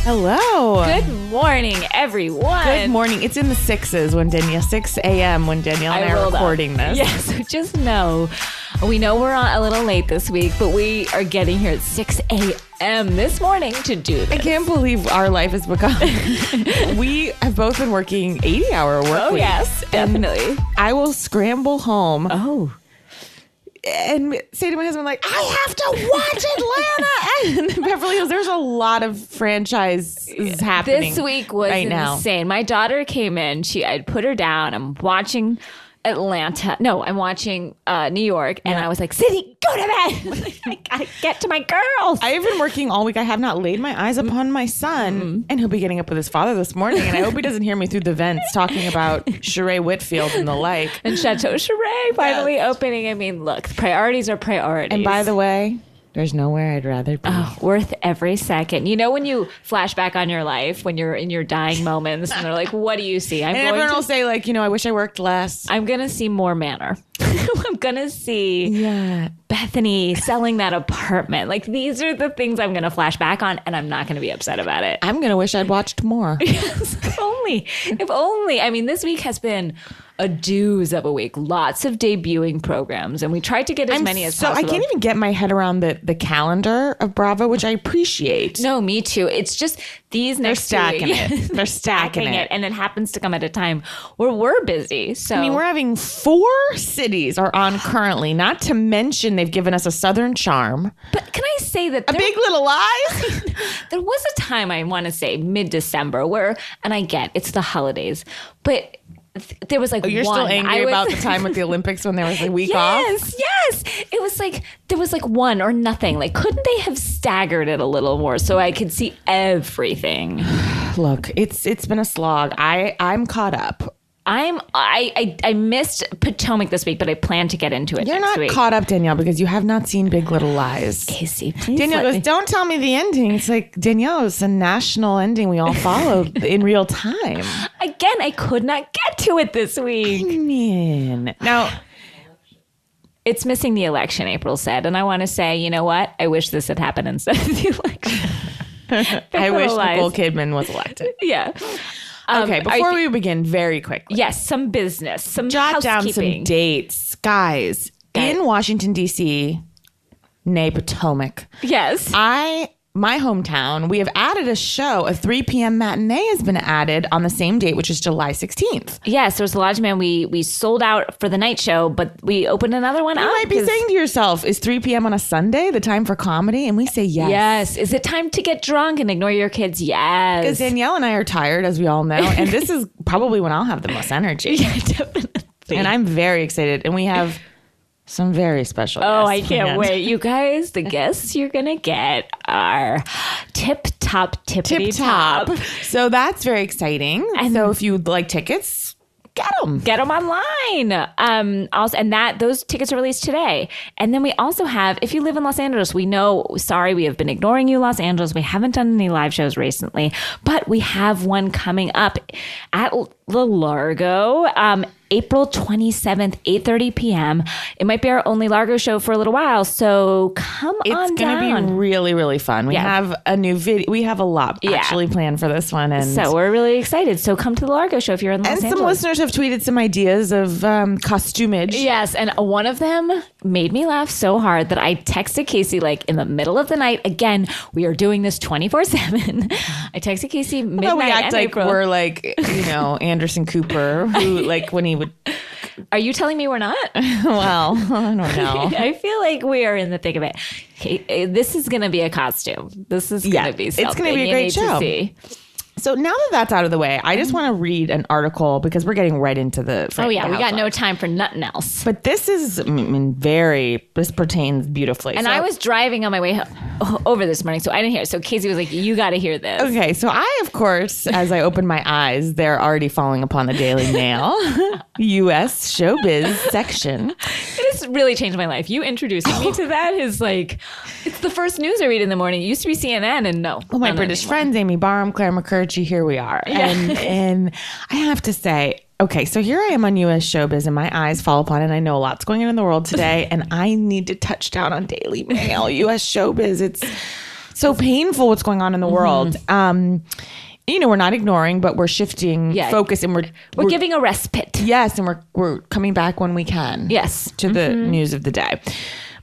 Hello. Good morning, everyone. Good morning. It's in the 6s when Danielle, 6 a.m. when Danielle and I are recording this. Yes, so just know, we know we're on a little late this week, but we are getting here at 6 a.m. this morning to do this. I can't believe our life has become. We have both been working 80-hour work weeks. Yes, definitely. I will scramble home. Oh. And say to my husband, like, I have to watch Atlanta. And Beverly Hills, there's a lot of franchises happening This week was right insane. Now. My daughter came in. I'd put her down. I'm watching Atlanta. No, I'm watching New York. And I was like, Sydney, go to bed. I gotta get to my girls. I have been working all week. I have not laid my eyes upon my son. And he'll be getting up with his father this morning. And I hope he doesn't hear me through the vents talking about Sheree Whitfield and the like. And Chateau Sheree finally opening. I mean, look, priorities are priorities. And by the way, there's nowhere I'd rather be. Oh, worth every second. You know when you flash back on your life, when you're in your dying moments, and they're like, what do you see? And everyone will say, like, I wish I worked less. I'm going to see more Manor. I'm going to see Bethany selling that apartment. Like, these are the things I'm going to flash back on, and I'm not going to be upset about it. I'm going to wish I'd watched more. Yes, if only. If only. I mean, this week has been a doozy of a week. Lots of debuting programs, and we tried to get as many as possible. I can't even get my head around the calendar of Bravo, which I appreciate. No, me too. It's just these next They're stacking it. They're stacking it. And it happens to come at a time where we're busy. So I mean, we're having 4 cities are on currently, not to mention they've given us a Southern Charm. But can I say that A Big Little Lies? There was a time, I want to say mid-December, where, and I get it's the holidays, but there was like you're still angry about the time with the Olympics when there was a week off? Yes. It was like, there was like one or nothing. Like, couldn't they have staggered it a little more so I could see everything? Look, it's been a slog. I'm caught up. I missed Potomac this week, but I plan to get into it You're next week. not caught up, Danielle, because you have not seen Big Little Lies. Casey, please. Danielle goes, don't tell me the ending. It's like, Danielle, it's a national ending we all followed in real time. Again, I could not get to it this week. Man. Now, it's missing the election, April said. And I want to say, you know what? I wish this had happened instead of the election. I wish Nicole Kidman was elected. Yeah. Okay, before we begin, very quickly. Yes, some business, some jot down housekeeping. some dates. Guys, in Washington, D.C., nay, Potomac. Yes. My hometown, we have added a show. A 3 p.m. matinee has been added on the same date, which is July 16th. Yes, there was a Lodge Man. We sold out for the night show, but we opened another one up. You might be saying to yourself, is 3 p.m. on a Sunday the time for comedy? And we say yes. Yes. Is it time to get drunk and ignore your kids? Yes. Because Danielle and I are tired, as we all know. And this is probably when I'll have the most energy. Yeah, definitely. And I'm very excited. And we have some very special guests. Oh, I can't wait. You guys, the guests you're going to get are tip-top, tippity-top. So that's very exciting. And so if you'd like tickets, get them. Get them online. Also, and those tickets are released today. And then we also have, if you live in Los Angeles, we know, sorry, we have been ignoring you, Los Angeles. We haven't done any live shows recently, but we have one coming up at the Largo, April 27th, 8:30 p.m. It might be our only Largo show for a little while, so come on down. It's going to be really, really fun. We have a new video. We have a lot actually planned for this one. And so we're really excited. So come to the Largo show if you're in Los Angeles. And some listeners have tweeted some ideas of costumage. Yes, and one of them made me laugh so hard that I texted Casey like in the middle of the night. Again, we are doing this 24/7. I texted Casey midnight. We act and like April. we're like, Anderson Cooper, who like when he would. Are you telling me we're not? Well, I don't know. I feel like we are in the thick of it. This is going to be a costume. This is going to be something. It's going to be a great show. So now that that's out of the way, I just want to read an article because we're getting right into the. We got no time for nothing else. But this is this pertains beautifully. And I was driving on my way over this morning, so I didn't hear it. So Casey was like, you got to hear this. Okay, so I, of course, as I open my eyes, they're already falling upon the Daily Mail, U.S. showbiz section. It has really changed my life. You introducing me to that is like, it's the first news I read in the morning. It used to be CNN, and no. Well, my British friends, Amy Barham, Claire McCurdy, here we are. Yeah. And I have to say, okay, so here I am on U.S. showbiz and my eyes fall upon it. And I know a lot's going on in the world today and I need to touch down on Daily Mail, U.S. showbiz. so painful what's going on in the world. We're not ignoring, but we're shifting focus, and we're giving a respite. Yes, and we're coming back when we can. Yes, to the news of the day.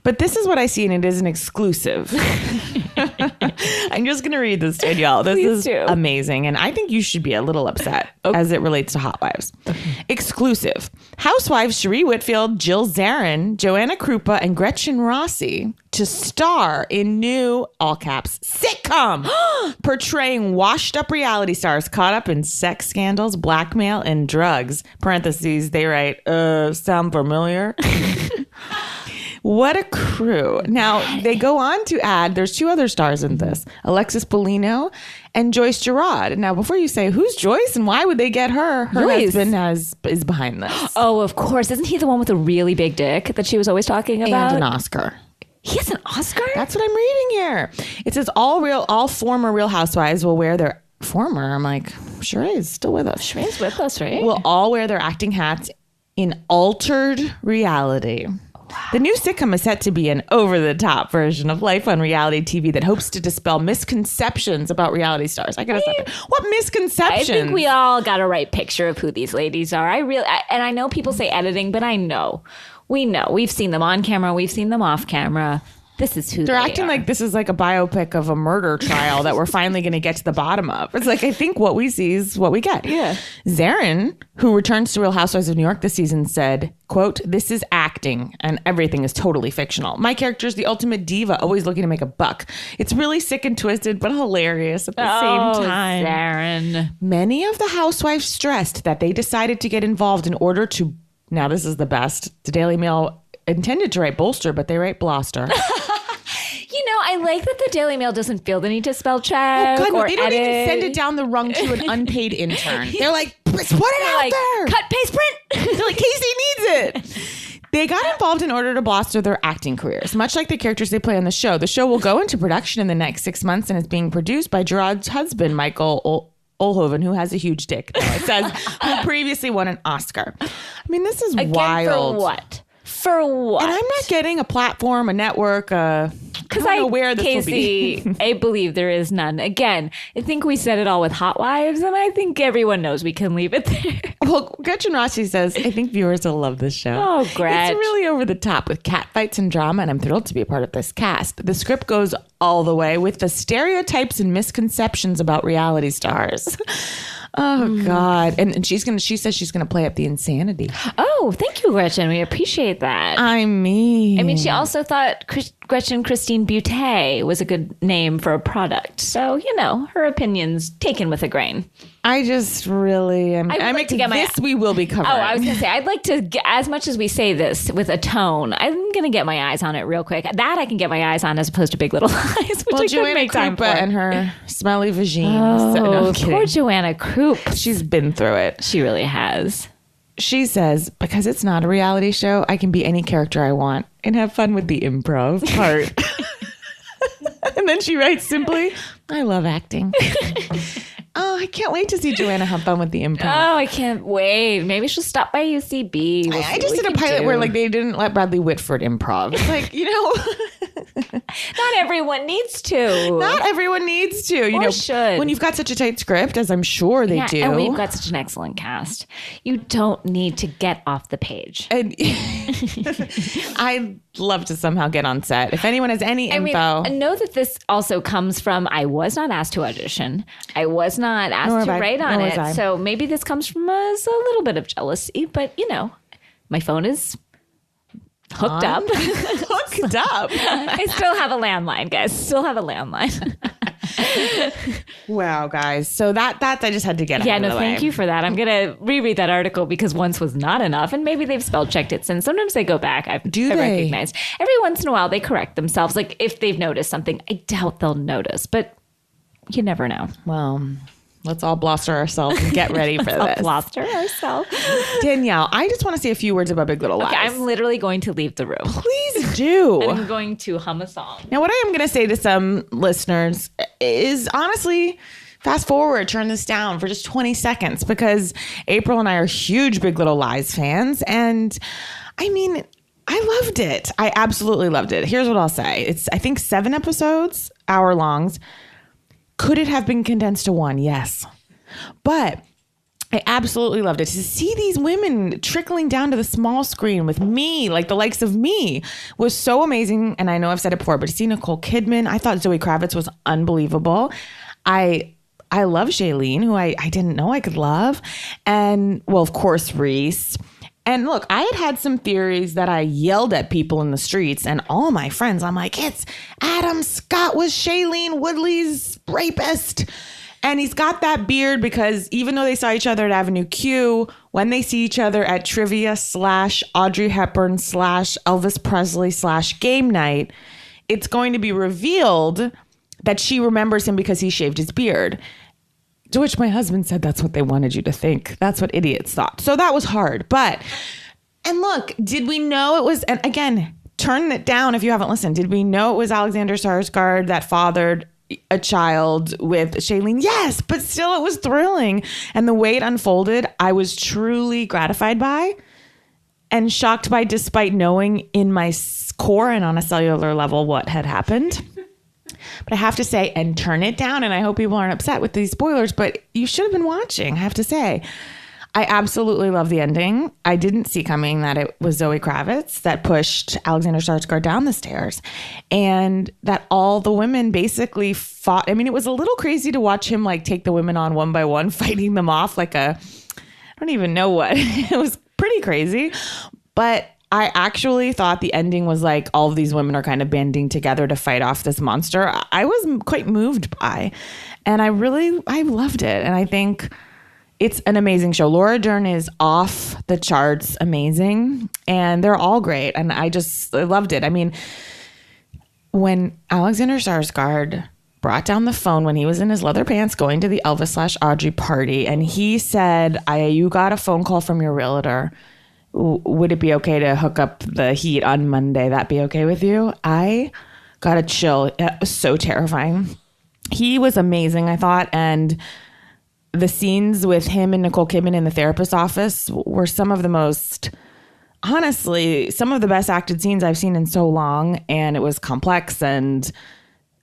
But this is what I see, and it is an exclusive. I'm just going to read this, Danielle. This is amazing, and I think you should be a little upset as it relates to Housewives. Exclusive. Housewives Sheree Whitfield, Jill Zarin, Joanna Krupa, and Gretchen Rossi to star in new, all caps, sitcom portraying washed-up reality stars caught up in sex scandals, blackmail, and drugs. Parentheses, they write, sound familiar? What a crew. Now, they go on to add, there's 2 other stars in this, Alexis Polino and Joyce Gerard. Now, before you say, who's Joyce and why would they get her? Her husband is behind this. Oh, of course. Isn't he the one with a really big dick that she was always talking about? And an Oscar. He has an Oscar? That's what I'm reading here. It says all former Real Housewives will wear their former. I'm like, Sheree's still with us. Sheree's with us, right? Will all wear their acting hats in altered reality. The new sitcom is set to be an over-the-top version of life on reality TV that hopes to dispel misconceptions about reality stars. I gotta stop there. What misconceptions? I think we all got a right picture of who these ladies are. And I know people say editing, but I know. We know. We've seen them on camera. We've seen them off camera. This is who they're acting like this is like a biopic of a murder trial that we're finally going to get to the bottom of. It's like, I think what we see is what we get. Yeah. Zarin, who returns to Real Housewives of New York this season, said, quote, "This is acting and everything is totally fictional. My character is the ultimate diva, always looking to make a buck. It's really sick and twisted, but hilarious at the same time." Zarin. Many of the housewives stressed that they decided to get involved in order to, now this is the best, the Daily Mail intended to write bolster, but they write bloster. I like that the Daily Mail doesn't feel the need to spell check or they don't edit. even send it down the rung to an unpaid intern. They're like, put it out there. Cut, paste, print. They're like, Casey needs it. They got involved in order to bolster their acting careers, much like the characters they play on the show. The show will go into production in the next 6 months and is being produced by Gerard's husband, Michael Olhoven, who has a huge dick, though, it says, who previously won an Oscar. I mean, this is wild. For what? For what? And I'm not getting a platform, a network, because I don't know where this will be. I believe there is none. Again, I think we said it all with Hot Wives, and I think everyone knows we can leave it there. Well, Gretchen Rossi says, I think viewers will love this show. Oh, Gretch. It's really over the top with catfights and drama, and I'm thrilled to be a part of this cast. The script goes all the way with the stereotypes and misconceptions about reality stars. Oh, God. And she says she's going to play up the insanity. Oh, thank you, Gretchen. We appreciate that. I mean, she also thought Gretchen Christine Butte was a good name for a product. So, her opinions taken with a grain. I just really am. I'm like to get this we will be covering. Oh, I was going to say, I'd like to, as much as we say this with a tone, I'm going to get my eyes on it real quick. That I can get my eyes on as opposed to Big Little Lies, which I couldn't make time for. And her smelly vagine. Oh, poor Joanna Krupp. She's been through it. She really has. She says, because it's not a reality show, I can be any character I want and have fun with the improv part. And then she writes simply, I love acting. Oh, I can't wait to see Joanna have fun with the improv. Oh, I can't wait. Maybe she'll stop by UCB. I just did a pilot where they didn't let Bradley Whitford improv. It's like, not everyone needs to. Not everyone needs to. Should. When you've got such a tight script, as I'm sure they do. And we've got such an excellent cast. You don't need to get off the page. And I'd love to somehow get on set. If anyone has any info. I know that this also comes from, I was not asked to audition. I was not asked to write on it. So maybe this comes from a little bit of jealousy. But, my phone is hooked up. Hooked up. I still have a landline, guys. Still have a landline. Wow, guys. So that I just had to get out of the way. Thank you for that. I'm going to reread that article because once was not enough. And maybe they've spell checked it since. Sometimes they go back. I recognize. Every once in a while, they correct themselves. Like if they've noticed something, I doubt they'll notice. But you never know. Well, let's all bluster ourselves and get ready for this. Bluster ourselves. Danielle, I just want to say a few words about Big Little Lies. Okay, I'm literally going to leave the room. Please do. And I'm going to hum a song. Now, what I am going to say to some listeners is honestly, fast forward, turn this down for just 20 seconds because April and I are huge Big Little Lies fans. And I mean, I loved it. I absolutely loved it. Here's what I'll say. It's, I think, 7 episodes, hour longs. Could it have been condensed to 1? Yes. But I absolutely loved it. To see these women trickling down to the small screen with me, like the likes of me, was so amazing. And I know I've said it before, but to see Nicole Kidman, I thought Zoe Kravitz was unbelievable. I love Shailene, who I didn't know I could love. And, well, of course, Reese. And look, I had some theories that I yelled at people in the streets, and all my friends, I'm like, it's Adam Scott was Shailene Woodley's rapist. And he's got that beard because even though they saw each other at Avenue Q, when they see each other at trivia / Audrey Hepburn / Elvis Presley / game night, it's going to be revealed that she remembers him because he shaved his beard. To which my husband said, that's what they wanted you to think. That's what idiots thought. So that was hard. But, and look, did we know it was, and again, turn it down if you haven't listened. Did we know it was Alexander Skarsgård that fathered a child with Shailene? Yes, but still it was thrilling. And the way it unfolded, I was truly gratified by and shocked by, despite knowing in my core and on a cellular level what had happened. But I have to say, and turn it down, and I hope people aren't upset with these spoilers, but you should have been watching, I have to say. I absolutely love the ending. I didn't see coming that it was Zoe Kravitz that pushed Alexander Skarsgård down the stairs, and that all the women basically fought. I mean, it was a little crazy to watch him like take the women on one by one, fighting them off like I don't even know what. It was pretty crazy, but I actually thought the ending was like all of these women are kind of banding together to fight off this monster. I was quite moved by, and I loved it. And I think it's an amazing show. Laura Dern is off the charts amazing, and they're all great. And I loved it. I mean, when Alexander Skarsgård brought down the phone when he was in his leather pants going to the Elvis / Audrey party, and he said, you got a phone call from your realtor. Would it be okay to hook up the heat on Monday? That be okay with you? I got a chill. It was so terrifying. He was amazing, I thought. And the scenes with him and Nicole Kidman in the therapist's office were some of the most, honestly, some of the best acted scenes I've seen in so long. And it was complex. And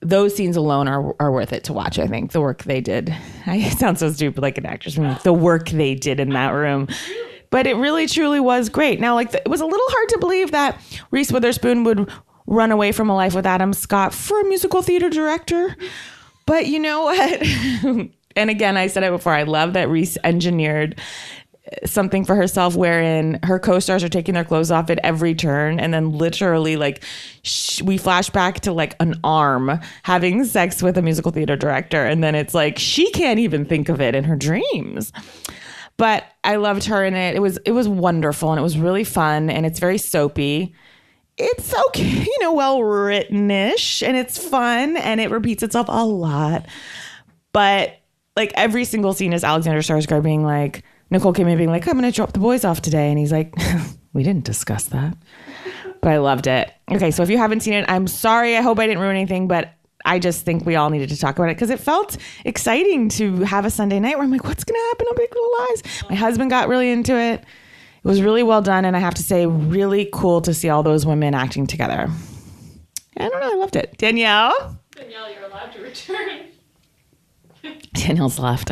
those scenes alone are worth it to watch, I think. The work they did. I sound so stupid like an actress. The work they did in that room. But it really, truly was great. Now, like, it was a little hard to believe that Reese Witherspoon would run away from a life with Adam Scott for a musical theater director. But you know what? And again, I said it before. I love that Reese engineered something for herself wherein her co-stars are taking their clothes off at every turn. And then literally, like, we flash back to like an arm having sex with a musical theater director. And then it's like, she can't even think of it in her dreams. But I loved her in it. It was wonderful, and it was really fun, and it's very soapy. It's okay, well written-ish, and it's fun, and it repeats itself a lot. But like every single scene is Alexander Skarsgård being like, Nicole Kidman being like, I'm going to drop the boys off today, and he's like, we didn't discuss that. But I loved it. Okay, so if you haven't seen it, I'm sorry. I hope I didn't ruin anything, but I just think we all needed to talk about it because it felt exciting to have a Sunday night where I'm like, what's going to happen on Big Little Lies? My husband got really into it. It was really well done. And I have to say, really cool to see all those women acting together. I don't know. I loved it. Danielle, you're allowed to return. Danielle's left.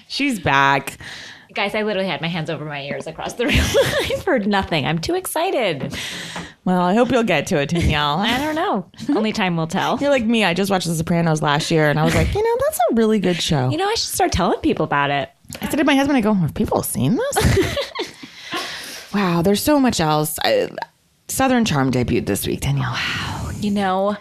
She's back. Guys, I literally had my hands over my ears across the room. I've heard nothing. I'm too excited. Well, I hope you'll get to it, Danielle. I don't know. Only time will tell. You're like me. I just watched The Sopranos last year, and I was like, that's a really good show. I should start telling people about it. I said to my husband, have people seen this? Wow, there's so much else. Southern Charm debuted this week, Danielle. Wow.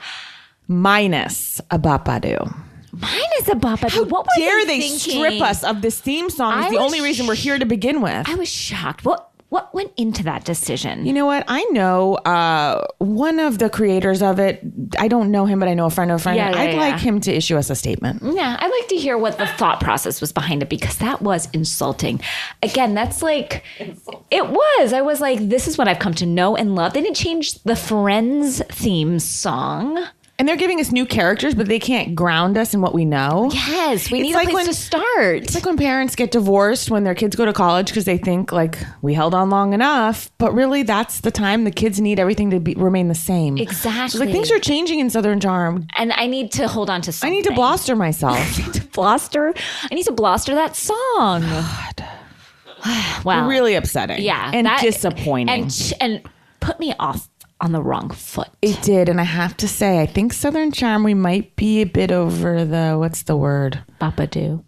Minus a Bapadoo. Minus a Bapadoo. How what dare they strip us of this theme song? It's the only reason we're here to begin with. I was shocked. What went into that decision? You know what? I know one of the creators of it. I don't know him, but I know a friend of a friend. I'd like him to issue us a statement. Yeah, I'd like to hear what the thought process was behind it, because that was insulting. Again, that's like, it was. I was like, this is what I've come to know and love. They didn't change the Friends theme song. And they're giving us new characters, but they can't ground us in what we know. Yes, we need a place to start. It's like when parents get divorced when their kids go to college because they think like we held on long enough, but really that's the time the kids need everything to remain the same. Exactly. So like things are changing in Southern Charm. And I need to hold on to something. I need to bluster myself. I need to bluster that song. God. Wow. Really upsetting. Yeah. And disappointing. And put me off on the wrong foot. It did. And I have to say, I think Southern Charm, we might be a bit over the, what's the word? Babadoo.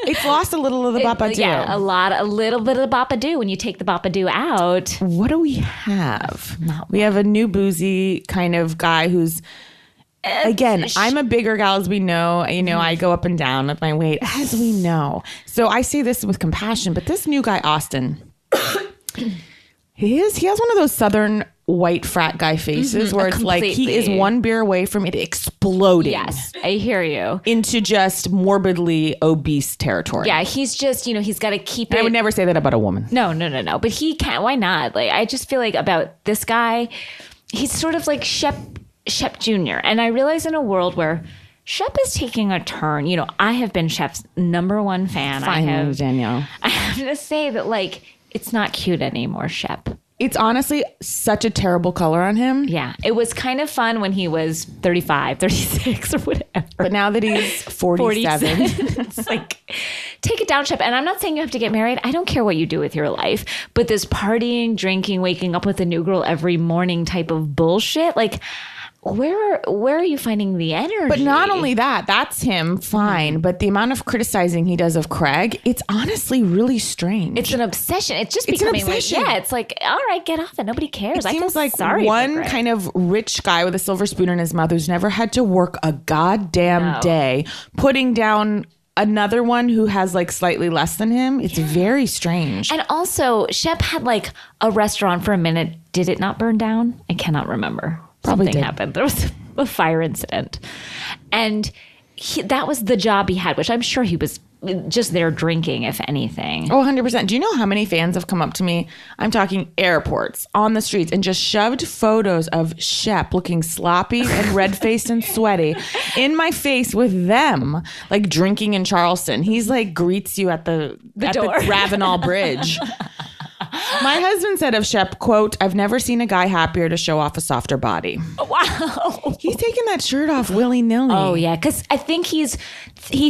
It's lost a little of the Babadoo. Yeah, a little bit of the Babadoo when you take the Babadoo out. What do we have? We have a new boozy kind of guy who's, again, I'm a bigger gal, as we know. You know, I go up and down with my weight, as we know. So I say this with compassion, but this new guy, Austin, he has one of those Southern white frat guy faces where it's like he is one beer away from it exploding. Yes, I hear you. Into just morbidly obese territory. Yeah, he's just, he's got to keep it. I would never say that about a woman. No. But he can't. Why not? Like, I just feel like about this guy, he's sort of like Shep Jr. And I realize in a world where Shep is taking a turn, I have been Shep's #1 fan. Finally, Danielle. I have to say that, like, it's not cute anymore, Shep. It's honestly such a terrible color on him. Yeah. It was kind of fun when he was 35, 36 or whatever. But now that he's 47. It's like, take it down, Shep. And I'm not saying you have to get married. I don't care what you do with your life. But this partying, drinking, waking up with a new girl every morning type of bullshit, like, where are you finding the energy? But not only that, that's him, fine. But the amount of criticizing he does of Craig, it's honestly really strange. It's an obsession. It's just becoming like, it's like, all right, get off it. Nobody cares. It seems like one kind of rich guy with a silver spoon in his mouth who's never had to work a goddamn day, putting down another one who has like slightly less than him. It's very strange. And also, Shep had like a restaurant for a minute. Did it not burn down? I cannot remember. Something happened. There was a fire incident. And that was the job he had, which I'm sure he was just there drinking, if anything. Oh, 100%. Do you know how many fans have come up to me? I'm talking airports, on the streets, and just shoved photos of Shep looking sloppy and red-faced and sweaty in my face with them, like drinking in Charleston. He's like greets you at the door. The Ravenel Bridge. My husband said of Shep, quote, "I've never seen a guy happier to show off a softer body." Wow. He's taking that shirt off willy-nilly. Oh, yeah. Because I think he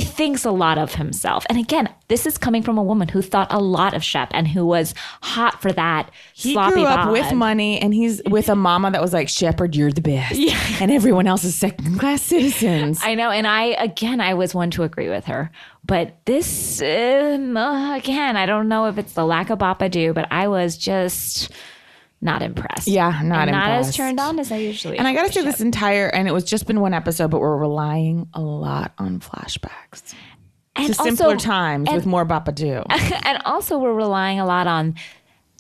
thinks a lot of himself. And again, this is coming from a woman who thought a lot of Shep and who was hot for that sloppy He grew up bod. with money, and he's with a mama that was like, "Shepherd, you're the best." Yeah. And everyone else is second-class citizens. I know. And I was one to agree with her. But this, again, I don't know if it's the lack of Babadoo, but I was just not impressed. Yeah, not as turned on as I usually am. And I got to say this and it was just been one episode, but we're relying a lot on flashbacks. And to simpler times with more Babadoo. And also we're relying a lot on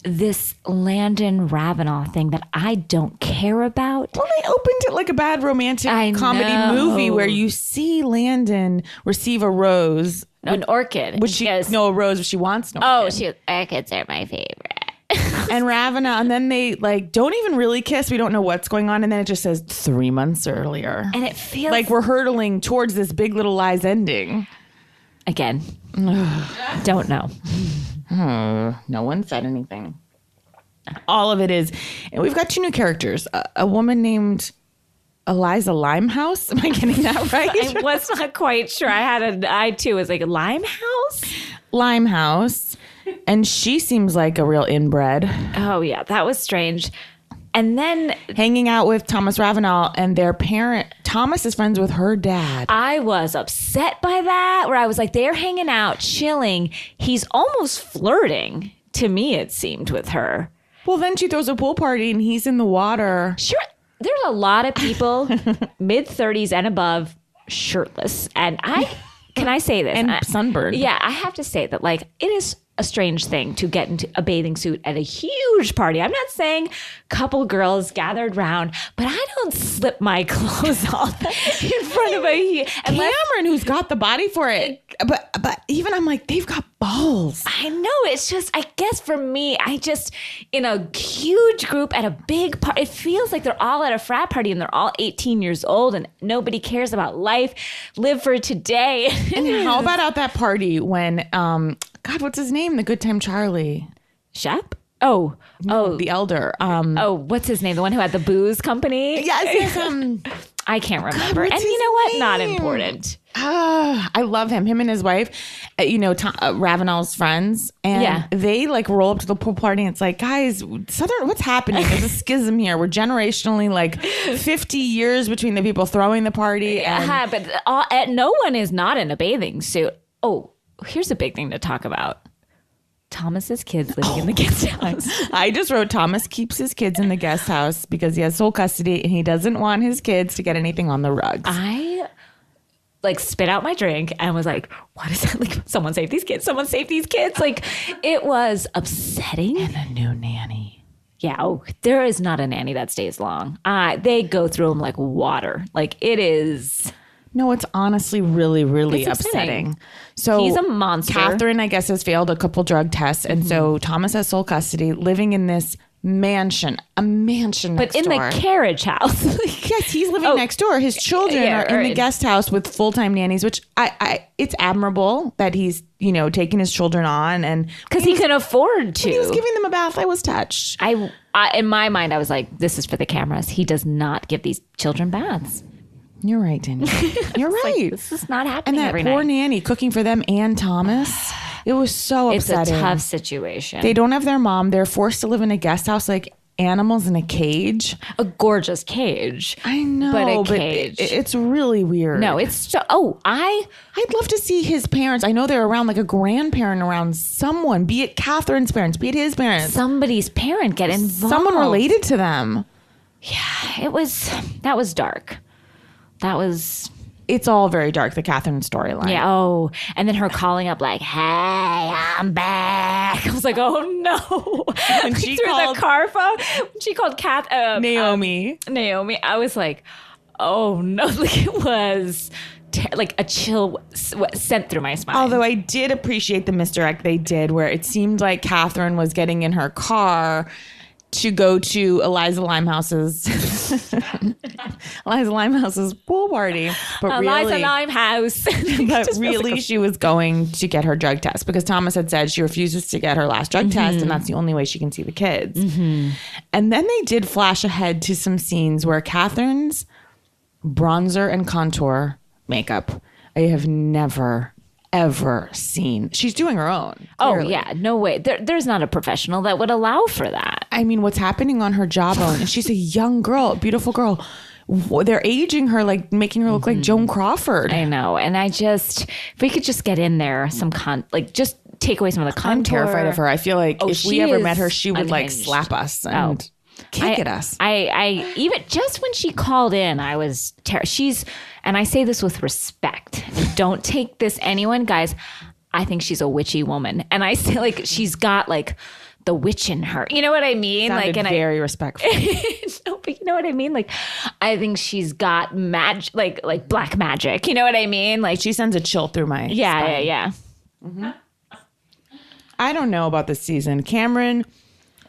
this Landon Ravenel thing that I don't care about. Well, they opened it like a bad romantic comedy movie where you see Landon receive a rose. An orchid. A rose, but she wants no orchid. Orchids are my favorite. And Ravenel, and then they like don't even really kiss. We don't know what's going on. And then it just says 3 months earlier. And it feels like we're hurtling towards this Big Little Lies ending. Again, don't know. No one said anything. All of it is, and we've got 2 new characters. A woman named Eliza Limehouse. Am I getting that right? I was not quite sure. I too was like, Limehouse? Limehouse. And she seems like a real inbred. Oh, yeah. That was strange. And then hanging out with Thomas Ravenel and their parent. Thomas is friends with her dad. I was upset by that, where I was like, they're hanging out, chilling. He's almost flirting, to me, it seemed, with her. Well, then she throws a pool party and he's in the water. Sure. There's a lot of people, mid-30s and above, shirtless. And can I say this? And sunburned. Yeah, I have to say that, like, it is a strange thing to get into a bathing suit at a huge party. I'm not saying couple girls gathered round, but I don't slip my clothes off in front of Cameron, who's got the body for it. But even I'm like, they've got balls. I know. It's just, I guess for me, in a huge group at a big party, it feels like they're all at a frat party and they're all 18 years old and nobody cares about life. Live for today. And how about at that party when, God, what's his name? The Good Time Charlie. Shep? No, the elder. What's his name? The one who had the booze company? Yes. I can't remember. And you know what? Not important. I love him. Him and his wife, Ravenel's friends. And they like roll up to the pool party and it's like, guys, Southern, what's happening? There's a schism here. We're generationally like 50 years between the people throwing the party. But no one is not in a bathing suit. Oh, here's a big thing to talk about. Thomas's kids living in the guest house. I just wrote Thomas keeps his kids in the guest house because he has sole custody and he doesn't want his kids to get anything on the rugs. I spit out my drink and was like, what is that? Like, someone save these kids. Someone save these kids. Like, it was upsetting. And a new nanny. Yeah. Oh, there is not a nanny that stays long. They go through them like water. Like, it is... No, it's honestly really, really upsetting. So he's a monster. Catherine, I guess, has failed a couple drug tests. And so Thomas has sole custody, living in this mansion, a mansion next door. But in the carriage house. Yes, he's living next door. His children are in the guest house with full-time nannies, which it's admirable that he's, taking his children on. And because he can afford to. When he was giving them a bath, I was touched. In my mind, I was like, this is for the cameras. He does not give these children baths. You're right, Danielle. You're right. Like, this is not happening. And that poor nanny cooking for them and Thomas. It was so upsetting. It's a tough situation. They don't have their mom. They're forced to live in a guest house like animals in a cage. A gorgeous cage. I know, but it's really weird. No, it's I'd love to see his parents. I know they're around, like a grandparent around someone, be it Catherine's parents, be it his parents. Somebody's parent get involved. Someone related to them. Yeah, that was dark. It's all very dark, the Catherine storyline. Yeah. Oh, and then her calling up like, "Hey, I'm back." I was like, "Oh no!" When she through called the car phone, she called Naomi. Naomi. I was like, "Oh no!" Like it was like a chill sent through my spine. Although I did appreciate the misdirect they did, where it seemed like Catherine was getting in her car to go to Eliza Limehouse's pool party. But Eliza really, Limehouse. but really she was going to get her drug test because Thomas had said she refuses to get her last drug test and that's the only way she can see the kids. And then they did flash ahead to some scenes where Catherine's bronzer and contour makeup, I have never ever seen. She's doing her own. Clearly. Oh yeah, no way. There's not a professional that would allow for that. I mean, what's happening on her jawbone? And she's a young girl, beautiful girl. They're aging her, like making her look like Joan Crawford. I know. And if we could just get in there, just take away some of the contour. I'm terrified of her. I feel like if we ever met her, she would like slap us and kick at us. I even just when she called in, I was and I say this with respect. Don't take this anyone, guys. I think she's a witchy woman, and I say like she's got like the witch in her. You know what I mean? Sounded very respectful. No, but you know what I mean? Like I think she's got magic, like black magic. You know what I mean? Like she sends a chill through my spine. Yeah. Mm-hmm. I don't know about this season, Cameron.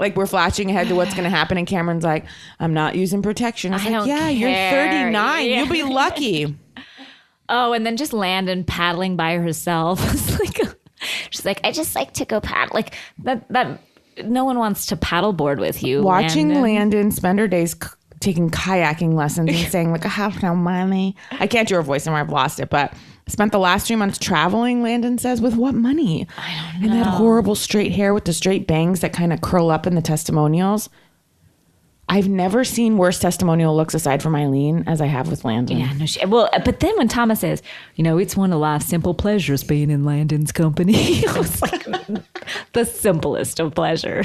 Like we're flashing ahead to what's going to happen, and Cameron's like, "I'm not using protection." I was like, "Yeah, you're 39. You'll be lucky." Oh, and then just Landon paddling by herself. It's like she's like, "I just like to go paddle." Like that. No one wants to paddleboard with you. Watching Landon spend her days taking kayaking lessons and saying like, "I have no money." I can't do her voice anymore. I've lost it, but. Spent the last 3 months traveling, Landon says, with what money? I don't know. And that horrible straight hair with the straight bangs that kind of curl up in the testimonials. I've never seen worse testimonial looks aside from Eileen as I have with Landon. Yeah, no, but then when Thomas says, it's one of life's simple pleasures being in Landon's company. I was like, the simplest of pleasure.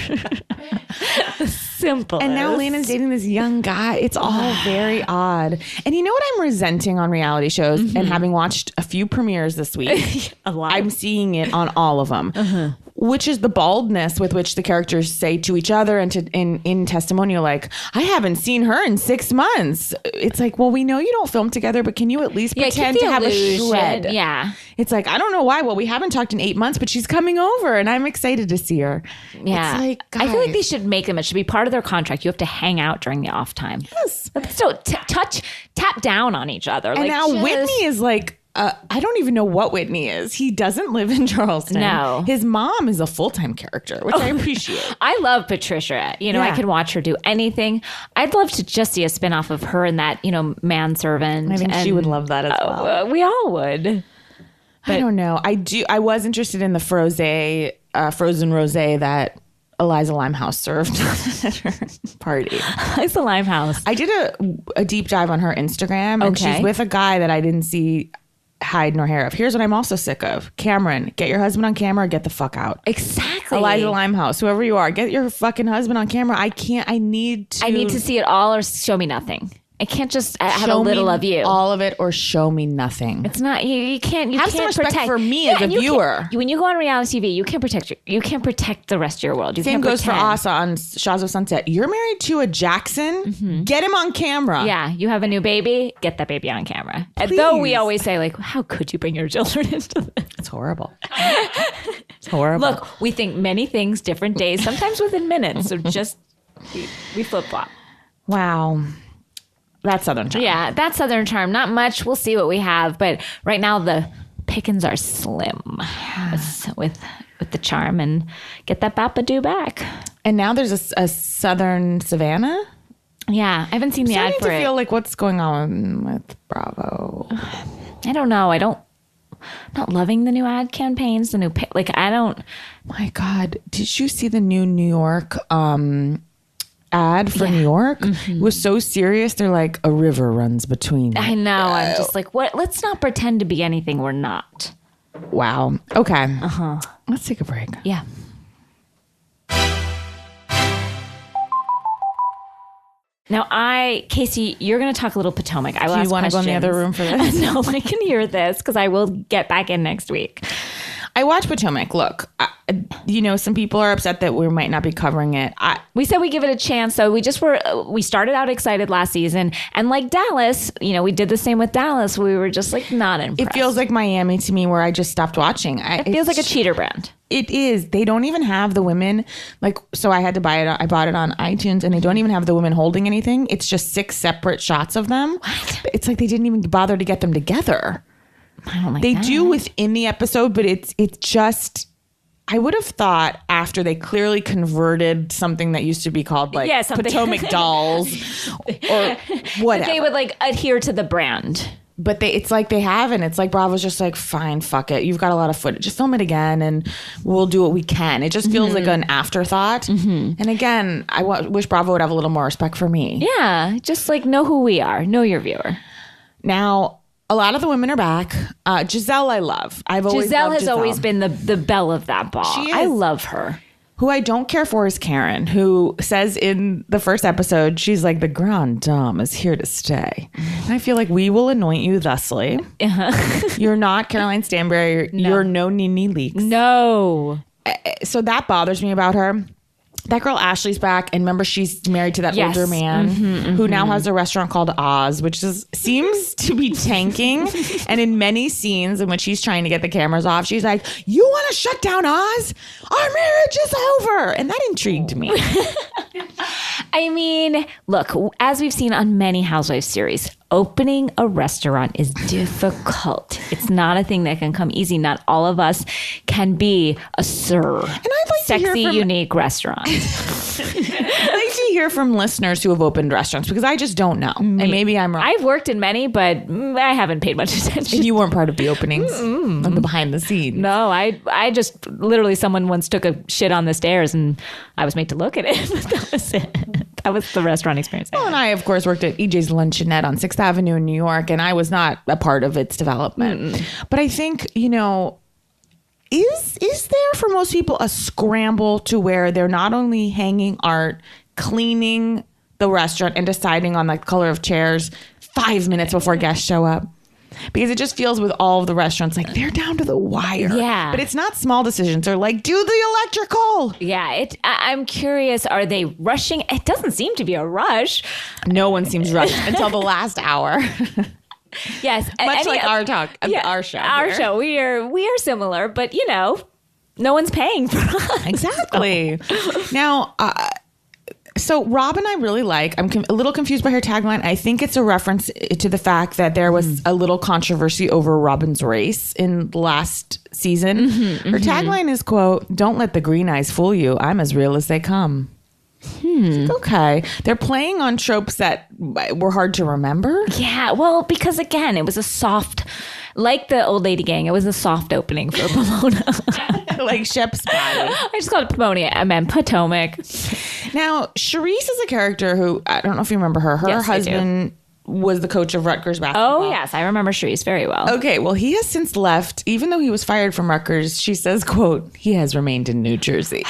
The simplest. And now Landon's dating this young guy. It's all very odd. And you know what I'm resenting on reality shows and having watched a few premieres this week? A lot. I'm seeing it on all of them. which is the baldness with which the characters say to each other and in testimonial, like, I haven't seen her in 6 months. It's like, well, we know you don't film together, but can you at least pretend to have a shred? Yeah. It's like, I don't know why. Well, we haven't talked in 8 months, but she's coming over and I'm excited to see her. Yeah. It's like, I feel like they should make them. It should be part of their contract. You have to hang out during the off time. Yes. So tap down on each other. And now Whitney is like, I don't even know what Whitney is. He doesn't live in Charleston. No. His mom is a full-time character, which I appreciate. I love Patricia. I can watch her do anything. I'd love to just see a spinoff of her and that, manservant. I think she would love that as well. We all would. But I don't know. I was interested in the frozen rosé that Eliza Limehouse served at her party. Eliza Limehouse. I did a deep dive on her Instagram, and she's with a guy that I didn't see hide nor hair of. Here's what I'm also sick of. Cameron, get your husband on camera or get the fuck out. Exactly. Eliza Limehouse, whoever you are, get your fucking husband on camera. I need to see it all or show me nothing. I can't just have a little of you. All of it or show me nothing. It's not you can't have some respect for me as a viewer. When you go on reality TV, you can't protect the rest of your world. Same goes for Asa on Shahs of Sunset. You're married to a Jackson. Mm-hmm. Get him on camera. Yeah, you have a new baby. Get that baby on camera. Please. Though we always say, like, how could you bring your children into this? It's horrible. It's horrible. Look, we think many things, different days, sometimes within minutes. So just we flip flop. Wow. That's Southern Charm. Yeah, that's Southern Charm. Not much. We'll see what we have. But right now, the pickings are slim with the charm and get that Bapadoo back. And now there's a Southern Savannah? Yeah, I haven't seen the ad for it. I feel like what's going on with Bravo? I don't know. Not loving the new ad campaigns, the new... I don't... My God. Did you see the new New York... ad for New York? Mm-hmm. It was so serious. They're like, a river runs between. I know. I'm just like, what? Let's not pretend to be anything we're not. Wow. Okay. Let's take a break. Yeah. Now, Casey, you're going to talk a little Potomac. I will ask questions. Do you want to go in the other room for this? No, I can hear this because I will get back in next week. I watch Potomac. Look, some people are upset that we might not be covering it. We said we give it a chance. So we started out excited last season. And like Dallas, we did the same with Dallas. We were just like not impressed. It feels like Miami to me where I just stopped watching. It feels like a cheater brand. It is. They don't even have the women. So I had to buy it. I bought it on iTunes and they don't even have the women holding anything. It's just 6 separate shots of them. What? It's like they didn't even bother to get them together. I don't like they that. do within the episode, but it's just, I would have thought after they clearly converted something that used to be called Potomac Dolls or whatever. They would adhere to the brand. But it's like they haven't. It's like Bravo's just like, fine, fuck it. You've got a lot of footage. Just film it again and we'll do what we can. It just feels like an afterthought. Mm-hmm. And again, I wish Bravo would have a little more respect for me. Yeah, just know who we are. Know your viewer. Now... a lot of the women are back. Giselle, I love. Giselle has always been the belle of that ball. She is. I love her. Who I don't care for is Karen, who says in the first episode, she's like, the Grande Dame is here to stay. And I feel like we will anoint you thusly. Uh-huh. You're not Caroline Stanbury. No. You're no Nene Leakes. No. So that bothers me about her. That girl Ashley's back, and remember she's married to that older man who now has a restaurant called Oz, which seems to be tanking. And in many scenes in which he's trying to get the cameras off, she's like, "You want to shut down Oz? Our marriage is over," and that intrigued me. I mean, look, as we've seen on many Housewives series, opening a restaurant is difficult. It's not a thing that can come easy. Not all of us can be a sexy, unique restaurant. I'd like to hear from listeners who have opened restaurants because I just don't know. And maybe I'm wrong. I've worked in many, but I haven't paid much attention. And you weren't part of the openings and the behind the scenes. No, I just literally someone once took a shit on the stairs and I was made to look at it. That was it. That was the restaurant experience. Well, and I, of course, worked at EJ's Luncheonette on 6th Avenue in New York, and I was not a part of its development. But I think, is there for most people a scramble to where they're not only hanging art, cleaning the restaurant, and deciding on the color of chairs 5 minutes before guests show up? Because it just feels with all of the restaurants like they're down to the wire. Yeah. But it's not small decisions. They're like, do the electrical. Yeah. I'm curious, are they rushing? It doesn't seem to be a rush. No one seems rushed until the last hour. Yes. Much like our show. Our show. We are similar, but no one's paying for us. Exactly. Now, so Rob and I really like, I'm a little confused by her tagline. I think it's a reference to the fact that there was a little controversy over Robin's race in the last season. Her tagline is, quote, "Don't let the green eyes fool you. I'm as real as they come." Okay. They're playing on tropes that were hard to remember. Yeah. Well, because again, it was a soft, like the Old Lady Gang, it was a soft opening for Pomona. Like Shep's body. I just called it Pomona. I meant Potomac. Now, Charisse is a character who, I don't know if you remember her. Her husband was the coach of Rutgers basketball. Oh, yes. I remember Charisse very well. Okay. Well, he has since left. Even though he was fired from Rutgers, she says, quote, "He has remained in New Jersey."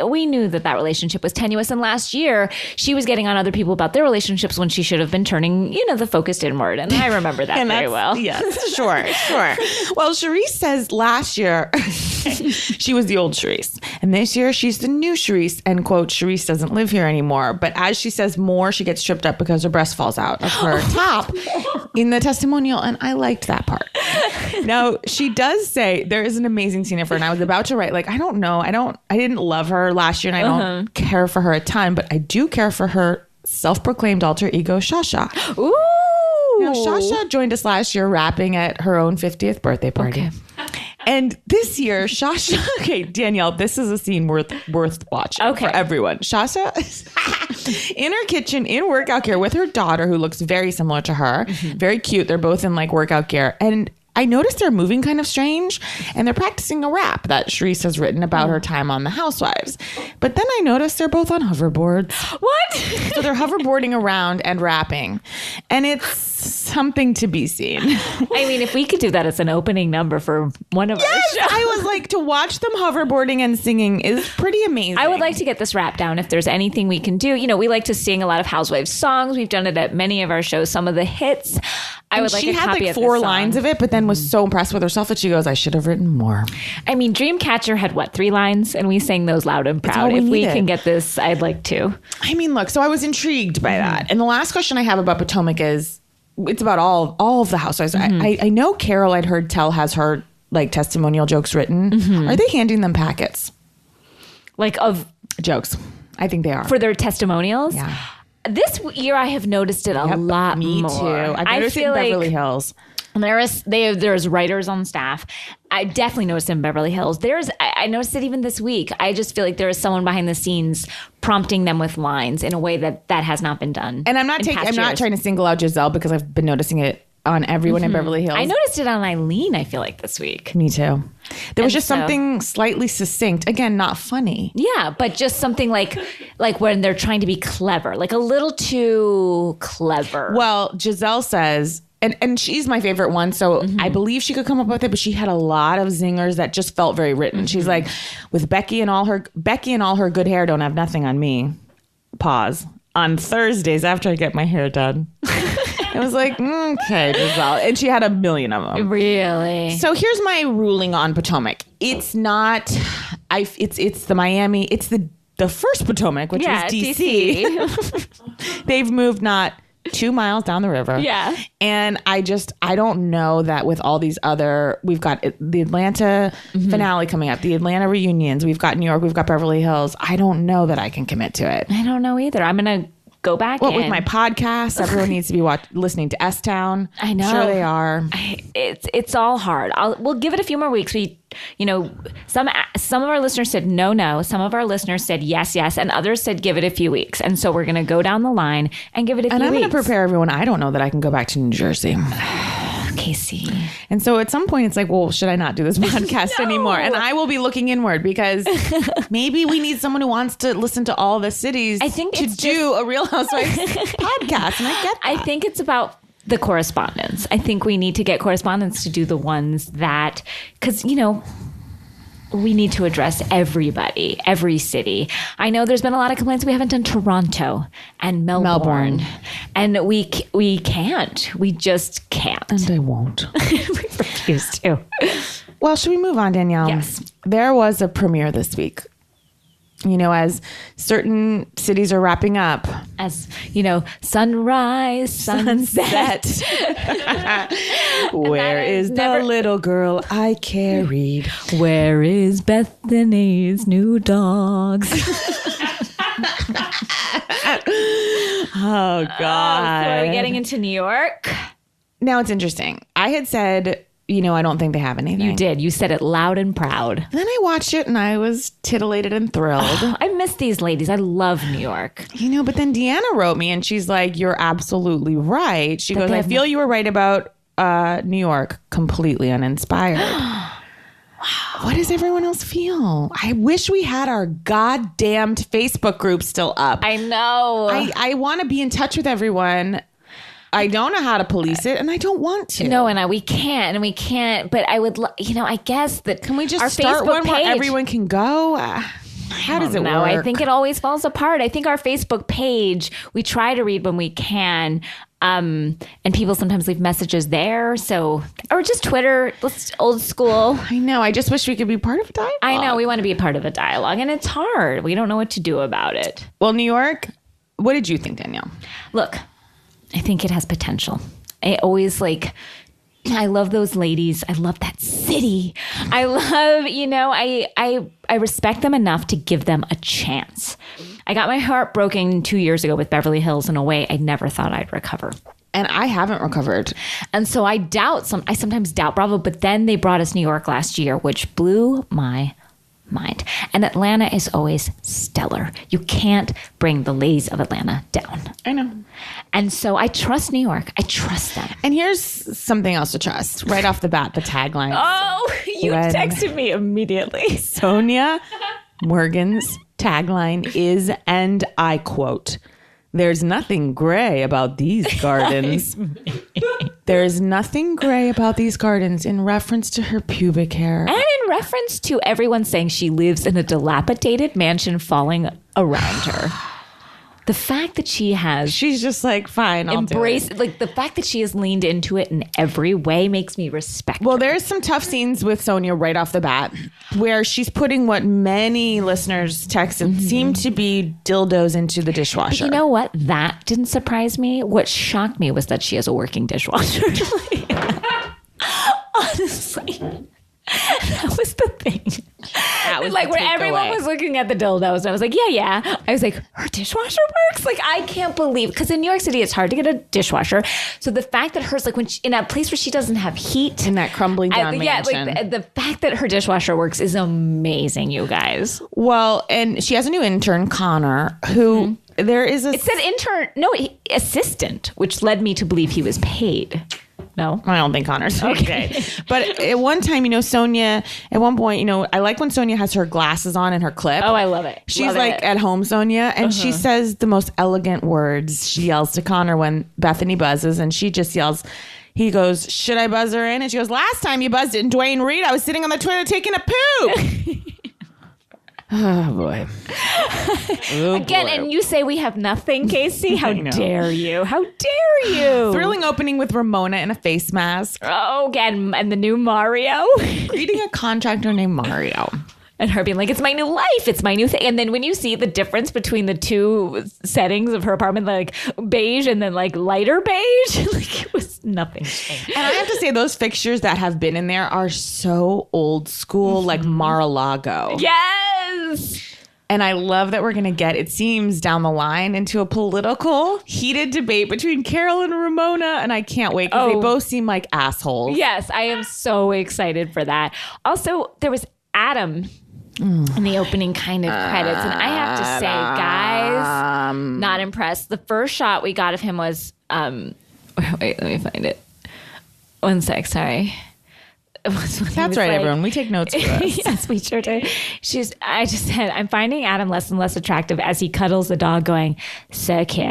We knew that relationship was tenuous. And last year, she was getting on other people about their relationships when she should have been turning, the focus inward. And I remember that very well. Yes, sure. Well, Charisse says last year she was the old Charisse. And this year she's the new Charisse. And, quote, "Charisse doesn't live here anymore." But as she says more, she gets tripped up because her breast falls out of her top in the testimonial, and I liked that part. Now, she does say there is an amazing scene of her, and I was about to write, like, I don't know, I didn't love her last year, and I don't care for her a ton, but I do care for her self-proclaimed alter ego, Shasha. Ooh. Now, Shasha joined us last year rapping at her own 50th birthday party. And this year, Shasha, okay, Danielle, this is a scene worth watching for everyone. Shasha is in her kitchen in workout gear with her daughter, who looks very similar to her. Very cute. They're both in like workout gear. And I noticed they're moving kind of strange, and they're practicing a rap that Charisse has written about her time on the Housewives. But then I noticed they're both on hoverboards. What? So they're hoverboarding around and rapping, and it's something to be seen. I mean, if we could do that as an opening number for one of our shows. I was like, to watch them hoverboarding and singing is pretty amazing. I would like to get this rap down if there's anything we can do. We like to sing a lot of Housewives songs. We've done it at many of our shows, some of the hits. I would like a copy of this song. She had like 4 lines of it, but then was so impressed with herself that she goes, "I should have written more." I mean, Dreamcatcher had 3 lines, and we sang those loud and proud. If we can get this, I'd like to. I mean, look, so I was intrigued by that. And the last question I have about Potomac is, it's about all of the Housewives. I know Carol, I'd heard tell, has her like testimonial jokes written. Are they handing them packets? Like of jokes? I think they are. For their testimonials? Yeah. This year I have noticed it a lot more. Me too. I've noticed it in Beverly Hills. There's writers on staff. I definitely noticed it in Beverly Hills. I noticed it even this week. I just feel like there is someone behind the scenes prompting them with lines in a way that has not been done. And I'm not trying to single out Giselle, because I've been noticing it on everyone in Beverly Hills. I noticed it on Eileen, I feel like, this week. Me too. There was just something slightly succinct. Again, not funny. Yeah, but just something like when they're trying to be clever, like a little too clever. Well, Giselle says, and she's my favorite one, so I believe she could come up with it, but she had a lot of zingers that just felt very written. She's like, with Becky and all her good hair don't have nothing on me. Pause. On Thursdays after I get my hair done. I was like, okay, Giselle. And she had a million of them. Really? So here's my ruling on Potomac. It's not, it's the Miami, it's the first Potomac, which was DC. They've moved not 2 miles down the river. Yeah. And I don't know that with all these other, we've got the Atlanta finale coming up, the Atlanta reunions, we've got New York, we've got Beverly Hills. I don't know that I can commit to it. I don't know either. I'm going to go back with my podcast, everyone needs to be listening to S-Town. I know. Sure they are. It's all hard. We'll give it a few more weeks. Some of our listeners said no. Some of our listeners said yes, and others said give it a few weeks. And so we're going to go down the line and give it a few weeks. And I'm going to prepare everyone. I don't know that I can go back to New Jersey. Casey. And so at some point it's like, well, should I not do this podcast anymore? And I will be looking inward, because maybe we need someone who wants to listen to all the cities to do a Real Housewives podcast. And I get that. I think it's about the correspondence. I think we need to get correspondents to do the ones that, because, we need to address everybody, every city. I know there's been a lot of complaints. We haven't done Toronto and Melbourne. And we can't. We just can't. And I won't. We refuse to. Well, should we move on, Danielle? Yes. There was a premiere this week. You know, as certain cities are wrapping up. As, you know, sunrise, sunset. Where is the little girl I carried? Where is Bethany's new dogs? Oh, God. So are we getting into New York? Now, it's interesting. I had said, you know, I don't think they have anything. You did. You said it loud and proud. And then I watched it and I was titillated and thrilled. Oh, I miss these ladies. I love New York. You know, but then Deanna wrote me and she's like, you're absolutely right. She goes, I feel you were right about New York. Completely uninspired. Wow. What does everyone else feel? I wish we had our goddamned Facebook group still up. I know. I want to be in touch with everyone. I don't know how to police it, and I don't want to. No, and we can't. But I would, I guess that. Can we just our start Facebook one page, where everyone can go? How does it work? I think it always falls apart. I think our Facebook page, we try to read when we can, and people sometimes leave messages there. So, or just Twitter, old school. I know. I just wish we could be part of a dialogue. I know. We want to be a part of a dialogue, and it's hard. We don't know what to do about it. Well, New York, what did you think, Danielle? Look, I think it has potential. I always I love those ladies. I love that city. I love, I respect them enough to give them a chance. I got my heart broken 2 years ago with Beverly Hills in a way I never thought I'd recover. And I haven't recovered. And so I sometimes doubt Bravo, but then they brought us New York last year, which blew my mind. And Atlanta is always stellar. You can't bring the ladies of Atlanta down. I know. And so I trust New York. I trust them. And here's something else to trust. Right off the bat, the tagline. Oh, you texted me immediately. Sonia Morgan's tagline is, and I quote, "There's nothing gray about these gardens." There's nothing gray about these gardens, in reference to her pubic hair. And in reference to everyone saying she lives in a dilapidated mansion falling around her. The fact that she's just like, fine, I'll embrace do it. Like the fact that she has leaned into it in every way makes me respect Well, her. there's some tough scenes with Sonia right off the bat where she's putting what many listeners texted seem to be dildos into the dishwasher. But you know what? That didn't surprise me. What shocked me was that she has a working dishwasher. Honestly. That was the thing. That was like where everyone was looking at the dildos and I was like, yeah. I was like, her dishwasher works? Like, I can't believe, because in New York City, it's hard to get a dishwasher. So the fact that hers, like when in a place where she doesn't have heat. In that crumbling down mansion. Like the fact that her dishwasher works is amazing, you guys. Well, and she has a new intern, Connor, who there is It said intern, assistant, which led me to believe he was paid. No, I don't think Connor's okay. But at one time, Sonia, at one point, I like when Sonia has her glasses on and her clip. Oh, I love it. She's at home, Sonia, and she says the most elegant words. She yells to Connor when Bethany buzzes, and she just yells, he goes, "Should I buzz her in?" And she goes, "Last time you buzzed in Dwayne Reed, I was sitting on the toilet taking a poop." Oh, boy. Again, and you say we have nothing, Casey? How dare you? How dare you? Thrilling opening with Ramona in a face mask. Oh, again, and the new Mario. Greeting a contractor named Mario. And her being like, it's my new life. It's my new thing. And then when you see the difference between the two settings of her apartment, like beige and then like lighter beige, like it was nothing changed. And I have to say, those fixtures that have been in there are so old school, like Mar-a-Lago. Yes. And I love that we're going to get, it seems, down the line into a political, heated debate between Carol and Ramona. And I can't wait because they both seem like assholes. Yes, I am so excited for that. Also, there was Adam in the opening kind of credits. And I have to say, guys, not impressed. The first shot we got of him was, wait, let me find it. One sec, sorry. That's right, everyone. We take notes for this. Yes, we sure do. I just said, I'm finding Adam less and less attractive as he cuddles the dog going, so cute.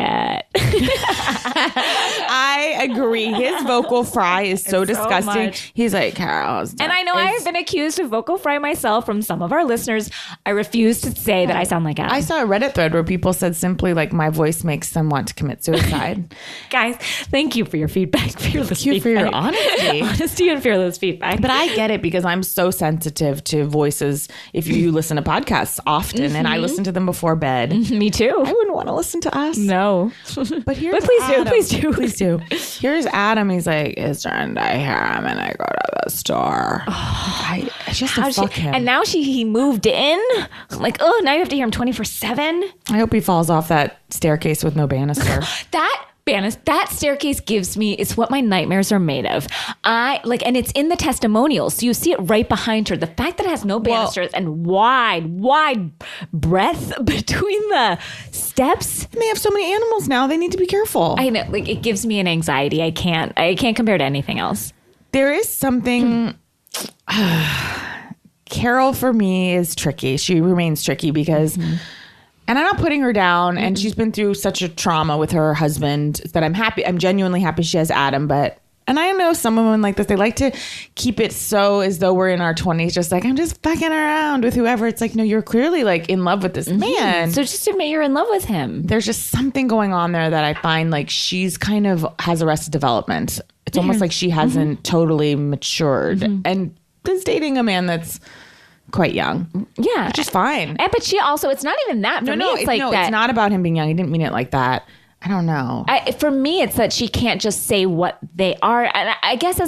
I agree. His vocal fry is so disgusting. He's like, Carol. And I know I have been accused of vocal fry myself from some of our listeners. I refuse to say that I sound like Adam. I saw a Reddit thread where people said simply like, my voice makes them want to commit suicide. Guys, thank you for your feedback. Thank you for your honesty. Honesty and fearless feedback. But I get it because I'm so sensitive to voices. If you listen to podcasts often, and I listen to them before bed. Me too. I wouldn't want to listen to us. No. But please do. Here's Adam. He's like, it's trying to hear him, and I go to the store. I just fuck him. And now he moved in. Like, oh, now you have to hear him 24/7. I hope he falls off that staircase with no banister. That staircase gives me, it's what my nightmares are made of. And it's in the testimonials. So you see it right behind her. The fact that it has no banisters and wide breadth between the steps. And they have so many animals now. They need to be careful. I know. Like, it gives me an anxiety. I can't compare to anything else. There is something. Carol for me is tricky. She remains tricky because. And I'm not putting her down, and she's been through such a trauma with her husband that I'm genuinely happy she has Adam, and I know some women like this, they like to keep it so as though we're in our 20s, just like, I'm just fucking around with whoever. It's like, no, you're clearly like in love with this man. So just admit you're in love with him. There's just something going on there that I find like she's kind of has arrested development. It's almost like she hasn't totally matured and is dating a man that's quite young. Yeah. Which is fine. But she also, it's not even that. For me, it's like that. It's not about him being young. He didn't mean it like that. I don't know. For me, it's that she can't just say what they are. And I guess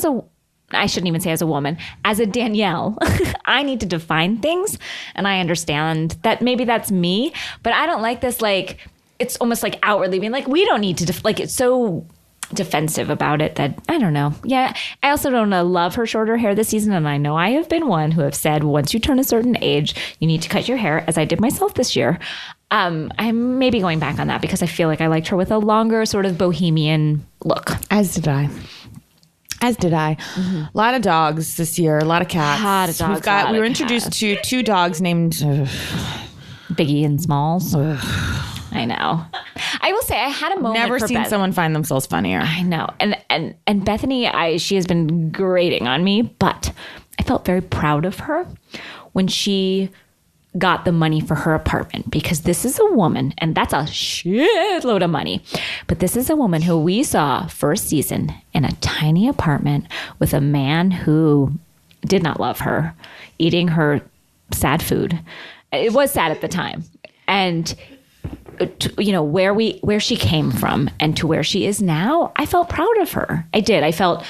I shouldn't even say as a woman, as a Danielle, I need to define things. And I understand that maybe that's me, but I don't like this. Like, it's almost like outwardly being like, we don't need to, it's so defensive about it that I don't know. Yeah. I also don't love her shorter hair this season. And I know I have been one who have said, once you turn a certain age, you need to cut your hair, as I did myself this year. I'm maybe going back on that because I feel like I liked her with a longer sort of bohemian look. As did I. A lot of dogs this year, a lot of cats. A lot of dogs. We were introduced to two dogs named Biggie and Smalls. I know. I will say I had a moment. Never seen someone find themselves funnier. I know. And Bethany, she has been grating on me, but I felt very proud of her when she got the money for her apartment, because this is a woman, and that's a shitload of money, but this is a woman who we saw first season in a tiny apartment with a man who did not love her, eating her sad food. It was sad at the time. And where she came from and to where she is now, I felt proud of her. I did. I felt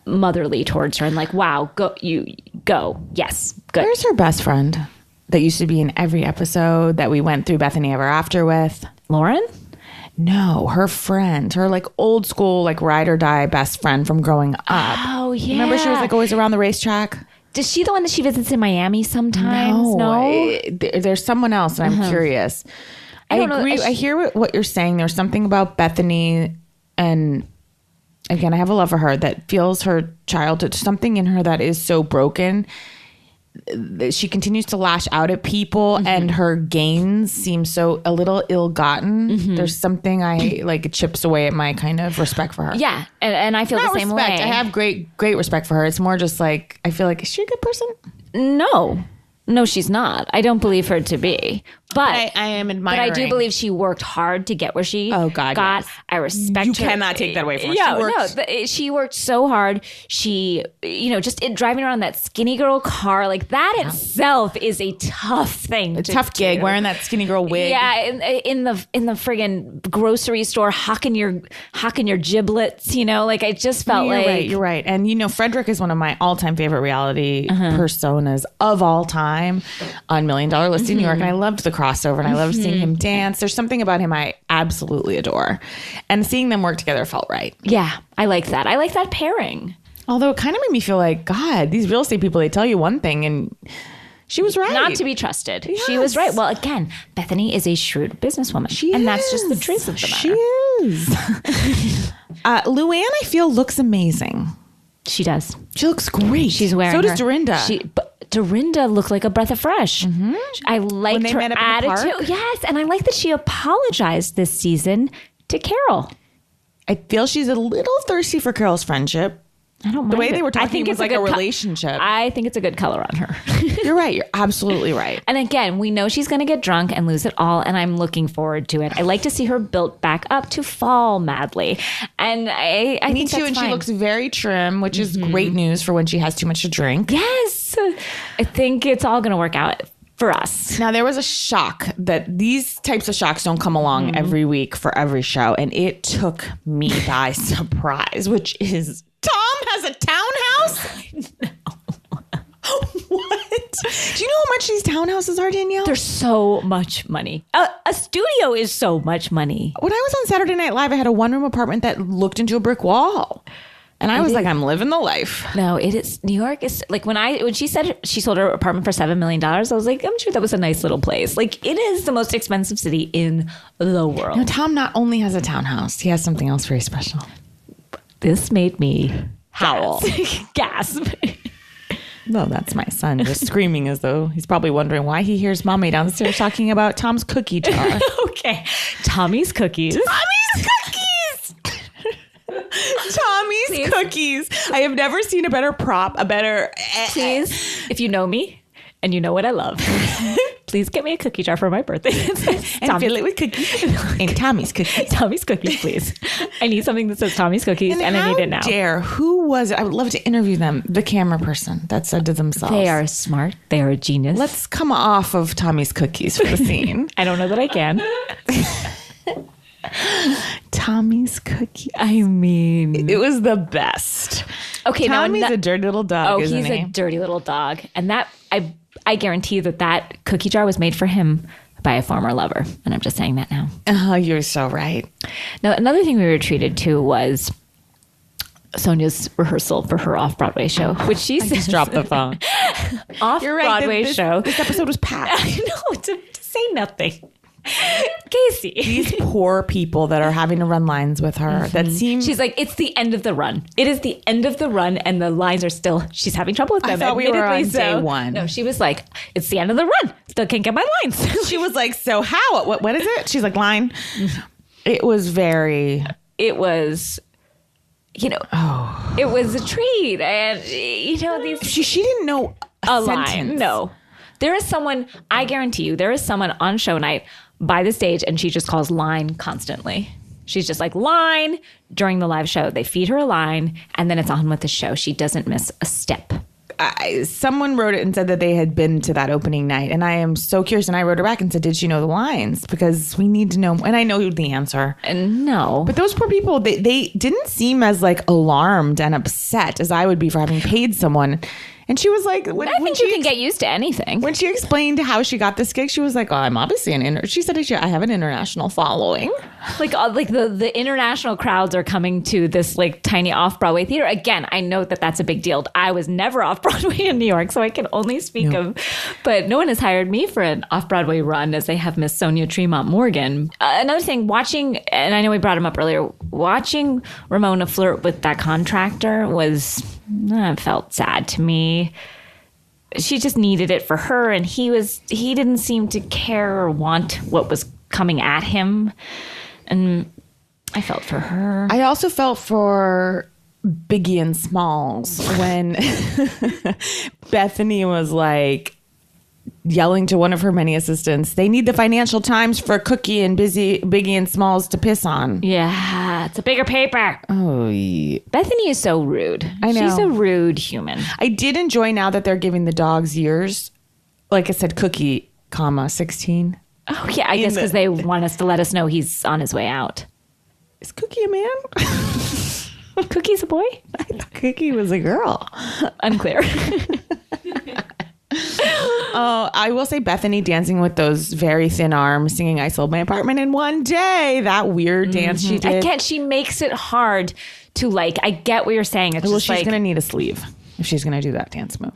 motherly towards her and like, wow, go. Yes, good. Where's her best friend that used to be in every episode that we went through Bethany Ever After with? Lauren? No, her friend, her like old school, like ride or die best friend from growing up. Oh, yeah. Remember she was like always around the racetrack? Is she the one that she visits in Miami sometimes? No. There's someone else, and I'm curious. I agree. I hear what you're saying. There's something about Bethany, and again, I have a love for her, that feels her childhood, something in her that is so broken. She continues to lash out at people, and her gains seem so a little ill-gotten. There's something it chips away at my kind of respect for her. Yeah, and I feel the same way. I have great respect for her. It's more just like, I feel like, is she a good person? No, she's not. I don't believe her to be. But I am admiring. But I do believe she worked hard to get where she got. Yes. I respect her. You her. cannot take that away from her. Yeah, she worked so hard. She, just driving around that skinny girl car, like that itself is a tough thing. A tough gig, wearing that skinny girl wig. Yeah, in the friggin' grocery store, hawking your giblets. I just felt You're right. And Frederick is one of my all-time favorite reality personas of all time on $1 Million Listing New York, and I loved the crossover, and I loved seeing him dance. There's something about him I absolutely adore, and seeing them work together felt right. Yeah, I like that. I like that pairing. Although it kind of made me feel like, God, these real estate people, they tell you one thing, and she was right. Not to be trusted. Yes. She was right. Well, again, Bethany is a shrewd businesswoman. That's just the truth of the matter. She is. Luann, I feel, looks amazing. She does. She looks great. She's wearing So does Dorinda. But Dorinda looked like a breath of fresh. Mm-hmm. I liked her attitude. Yes, and I like that she apologized this season to Carol. I feel she's a little thirsty for Carol's friendship. I don't mind the way they were talking. I think was like a relationship. I think it's a good color on her. You're right. You're absolutely right. And again, we know she's going to get drunk and lose it all, and I'm looking forward to it. I like to see her built back up to fall madly, and I Me think too. that's and fine. she looks very trim, which is great news for when she has too much to drink. Yes, I think it's all going to work out for us. Now, there was a shock that these types of shocks don't come along every week for every show, and it took me by surprise, which is Tom has a townhouse? What? Do you know how much these townhouses are, Danielle? They're so much money. A studio is so much money. When I was on Saturday Night Live, I had a one-room apartment that looked into a brick wall. And I was like, I'm living the life. No, it is. New York is like when she said she sold her apartment for $7 million, I was like, I'm sure that was a nice little place. Like, it is the most expensive city in the world. Now, Tom not only has a townhouse, he has something else very special. This made me howl. Gasp. No, that's my son just screaming as though he's probably wondering why he hears mommy downstairs talking about Tom's cookie jar. Okay. Tommy's cookies. Tommy's cookies! Tommy's cookies. I have never seen a better prop, a better... Please, if you know me and you know what I love, please get me a cookie jar for my birthday. And fill it with cookies. And Tommy's cookies. Tommy's cookies, please. I need something that says Tommy's cookies, and I need it now. Who was it? I would love to interview them. The camera person that said to themselves. They are smart. They are a genius. Let's come off of Tommy's cookies for the scene. I don't know that I can. Tommy's cookie. I mean, it was the best. Okay, Tommy's a dirty little dog. Isn't he's a dirty little dog, and that I guarantee that cookie jar was made for him by a former lover, and I'm just saying that now. Oh, you're so right. Now, another thing we were treated to was Sonia's rehearsal for her off-Broadway show, which she says, just dropped the phone. Off-Broadway show. This episode was packed. I know, to say nothing. Casey. These poor people that are having to run lines with her that seem... She's like, it's the end of the run. It is the end of the run, and the lines are still... She's having trouble with them. I thought we were on day one. No, she was like, it's the end of the run. Still can't get my lines. She was like, so how? What is it? She's like, line. It was very... It was... It was a treat. And, these... She didn't know a sentence. Line. No. There is someone, I guarantee you, there is someone on show night by the stage, and she just calls line constantly. She's just like, line during the live show. They feed her a line, and then it's on with the show. She doesn't miss a step. Someone wrote it and said that they had been to that opening night, and I am so curious. And I wrote her back and said, did she know the lines? Because we need to know. And I know the answer. And no. But those poor people, they didn't seem as like alarmed and upset as I would be for having paid someone. And she was like, I think you can get used to anything. When she explained how she got this gig, she was like, oh, I'm obviously she said, I have an international following. Like the international crowds are coming to this like tiny off-Broadway theater. Again, I know that that's a big deal. I was never off-Broadway in New York, so I can only speak of, but no one has hired me for an off-Broadway run as they have Miss Sonia Tremont Morgan. Another thing, watching, and I know we brought him up earlier, watching Ramona flirt with that contractor felt sad to me. She just needed it for her, and he didn't seem to care or want what was coming at him. And I felt for her. I also felt for Biggie and Smalls when Bethany was like yelling to one of her many assistants, they need the Financial Times for Cookie and Biggie and Smalls to piss on. Yeah, it's a bigger paper. Oh, yeah. Bethany is so rude. I know. She's a rude human. I did enjoy now that they're giving the dogs years. Like I said, Cookie, 16. Oh, yeah, I guess because they want us to let us know he's on his way out. Is Cookie a man? Cookie's a boy? I thought Cookie was a girl. Unclear. Oh, I will say Bethany dancing with those very thin arms, singing I Sold My Apartment in One Day. That weird dance she did. She makes it hard to like. I get what you're saying. It's well, just she's going to need a sleeve if she's going to do that dance move.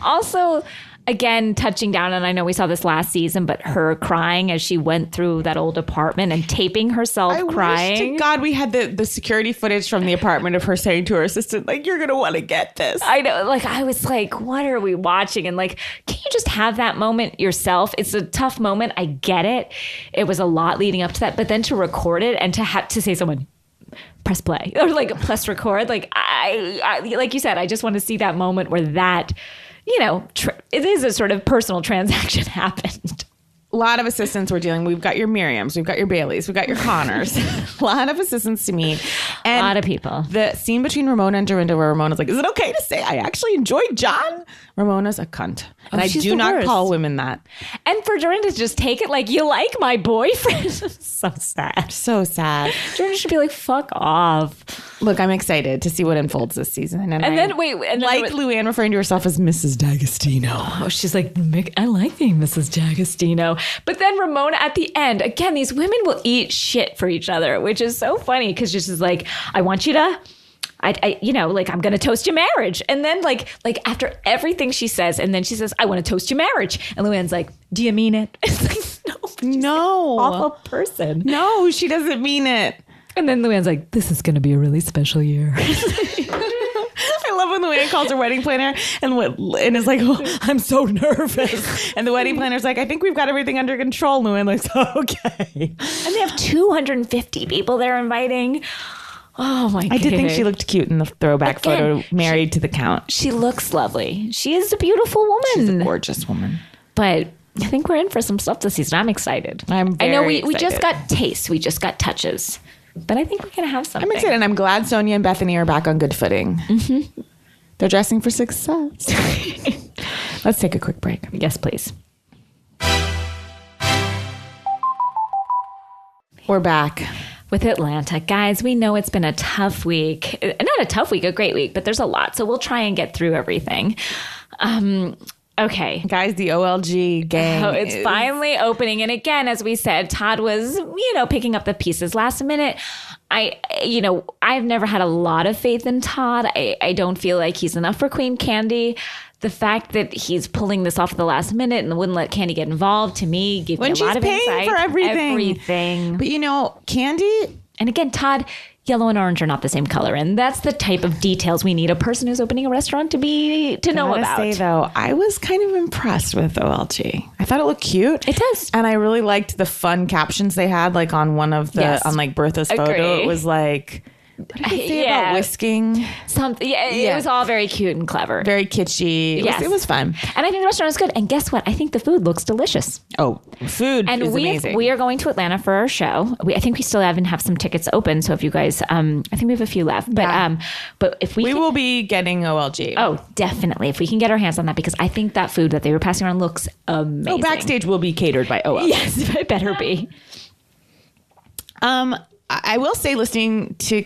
Also, again, touching down, and I know we saw this last season, but her crying as she went through that old apartment and taping herself crying. Wish to God we had the security footage from the apartment of her saying to her assistant, like, you're going to want to get this. I know. Like, I was like, what are we watching? And like, can you just have that moment yourself? It's a tough moment. I get it. It was a lot leading up to that. But then to record it and to have to say someone, press play or like press record. Like I like you said, I just want to see that moment where that, it is a sort of personal transaction happened. A lot of assistants we're dealing. We've got your Miriams, we've got your Baileys, we've got your Connors. A lot of assistants to meet. And a lot of people. The scene between Ramona and Dorinda where Ramona's like, is it okay to say I actually enjoyed John? Ramona's a cunt. And I do not call women that. And for Dorinda to just take it like, you like my boyfriend? So sad. So sad. Dorinda should be like, fuck off. Look, I'm excited to see what unfolds this season. And then Luann referring to herself as Mrs. D'Agostino. Oh, she's like, I like being Mrs. D'Agostino. But then Ramona at the end, again, these women will eat shit for each other, which is so funny because she's just like, I want you to... I'm going to toast your marriage. And then like after everything she says, and then she says, I want to toast your marriage. And Luann's like, do you mean it? It's like, no. Awful person. No, she doesn't mean it. And then Luann's like, this is going to be a really special year. I love when Luann calls her wedding planner and is like, oh, I'm so nervous. And the wedding planner's like, I think we've got everything under control. Luann like, okay. And they have 250 people they're inviting. Oh my God. I did think she looked cute in the throwback photo, married to the Count. She looks lovely. She is a beautiful woman. She's a gorgeous woman. But I think we're in for some stuff this season. I'm excited. I know we just got tastes. We just got touches. But I think we're going to have something. I'm excited. And I'm glad Sonia and Bethany are back on good footing. Mm-hmm. They're dressing for success. Let's take a quick break. Yes, please. We're back. With Atlanta. Guys, we know it's been a tough week. Not a tough week, a great week, but there's a lot. So we'll try and get through everything. Okay. Guys, the OLG gang. Oh, it's finally opening. And again, as we said, Todd was, picking up the pieces last minute. I've never had a lot of faith in Todd. I don't feel like he's enough for Queen Candy. The fact that he's pulling this off at the last minute and wouldn't let Candy get involved, to me, gave me a lot of insight. When she's paying for everything. But Candy... And again, Todd, yellow and orange are not the same color. And that's the type of details we need a person who's opening a restaurant to know about. I gotta say, though, I was kind of impressed with OLG. I thought it looked cute. It does. And I really liked the fun captions they had, like on one of the, on like Bertha's photo. It was like... What did they say about whisking? Something. It was all very cute and clever. Very kitschy. It was fun. And I think the restaurant is good. And guess what? I think the food looks delicious. Oh, food is amazing. We are going to Atlanta for our show. I think we still even have some tickets open. So if you guys, I think we have a few left. But but if we will be getting OLG. Oh, definitely. If we can get our hands on that, because I think that food that they were passing around looks amazing. Oh, backstage will be catered by OLG. Yes, it better be. I will say, listening to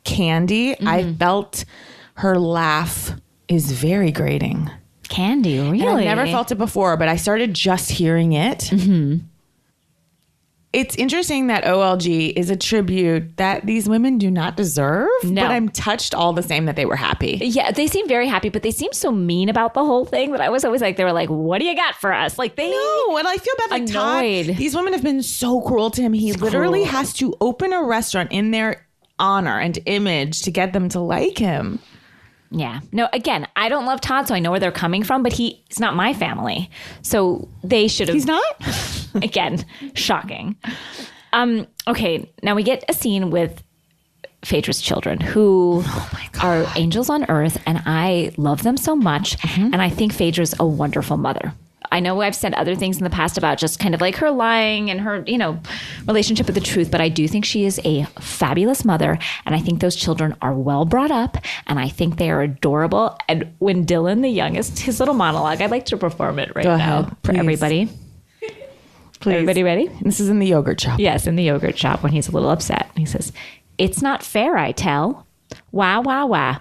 Candy, I felt her laugh is very grating. Candy, really? And I've never felt it before, but I started just hearing it. Mm-hmm. It's interesting that OLG is a tribute that these women do not deserve, but I'm touched all the same that they were happy. Yeah, they seem very happy, but they seem so mean about the whole thing that I was always like, they were like, what do you got for us? Like, they No, and I feel bad. Like annoyed. Todd, these women have been so cruel to him. He literally has to open a restaurant in their honor and image to get them to like him. Yeah. No, again, I don't love Todd, so I know where they're coming from, but he's not my family. So they should have. He's not? Again, shocking. Okay, now we get a scene with Phaedra's children, who are angels on earth, and I love them so much. Mm-hmm. And I think Phaedra's a wonderful mother. I know I've said other things in the past about just kind of like her lying and her, relationship with the truth, but I do think she is a fabulous mother, and I think those children are well brought up, and I think they are adorable. And when Dylan, the youngest, his little monologue, I'd like to perform it Go now ahead, for everybody. Please. Everybody ready? This is in the yogurt shop. Yes, in the yogurt shop when he's a little upset. He says, "It's not fair, I tell. Wah, wah, wah.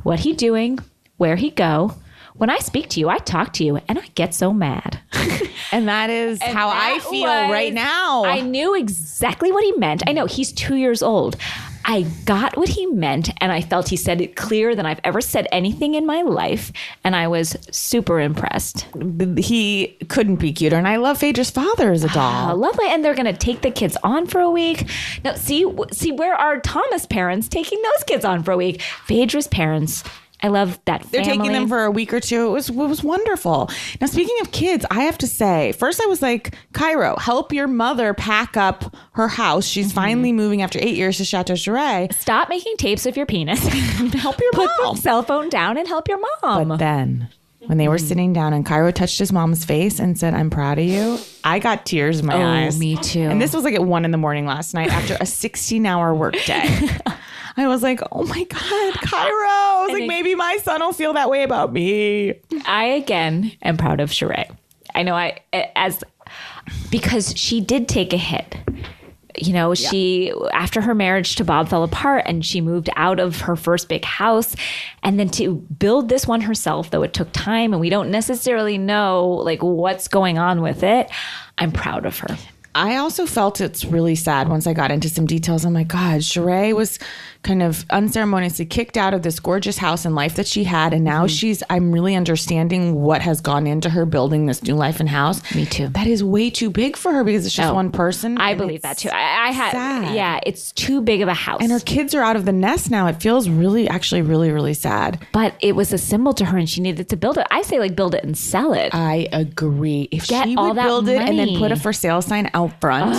What he doing? Where he go? When I speak to you, I talk to you, and I get so mad." And that is how I feel right now. I knew exactly what he meant. I know he's 2 years old. I got what he meant, and I felt he said it clearer than I've ever said anything in my life, and I was super impressed. He couldn't be cuter, and I love Phaedra's father as a doll. Lovely, and they're going to take the kids on for a week. Now, see where are Thomas' parents taking those kids on for a week? Phaedra's parents. I love that family. They're taking them for a week or two. It was wonderful. Now, speaking of kids, I have to say, first I was like, Cairo, help your mother pack up her house. She's finally moving after 8 years to Chateau Chirac. Stop making tapes of your penis. Help your mom. Put the cell phone down and help your mom. But then, when they were sitting down and Cairo touched his mom's face and said, I'm proud of you, I got tears in my eyes. Me too. And this was like at 1 a.m. last night after a 16-hour workday. I was like, oh my God, Cairo. I was like, maybe my son will feel that way about me. I, again, am proud of Sheree. I know because she did take a hit. You know, she, after her marriage to Bob fell apart and she moved out of her first big house, and then to build this one herself, though it took time and we don't necessarily know like what's going on with it. I'm proud of her. I also felt it's really sad once I got into some details. I'm like, God, Sheree was kind of unceremoniously kicked out of this gorgeous house and life that she had. And now I'm really understanding what has gone into her building this new life and house. Me too. That is way too big for her because it's just one person. I believe that too. I had, sad. Yeah, it's too big of a house. And her kids are out of the nest now. It feels actually really, really sad. But it was a symbol to her and she needed to build it. I say like build it and sell it. I agree. If Get she all would that build it and then money. put a for sale sign out front,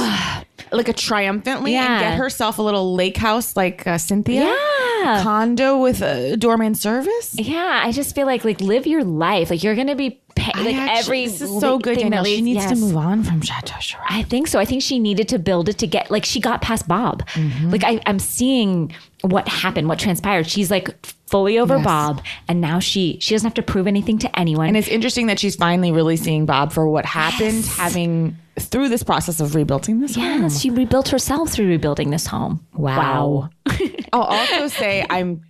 like a triumphantly, and get herself a little lake house like Cynthia. Condo with a doorman service. Yeah, I just feel like live your life. Like you're going to be every this is so good. Danielle. She needs to move on from Chateau Chirac. I think so. I think she needed to build it to get she got past Bob. Like I'm seeing what happened, what transpired. She's like fully over Bob, and now she doesn't have to prove anything to anyone. And it's interesting that she's finally really seeing Bob for what happened, having through this process of rebuilding this home. Yes, she rebuilt herself through rebuilding this home. Wow. I'll also say I'm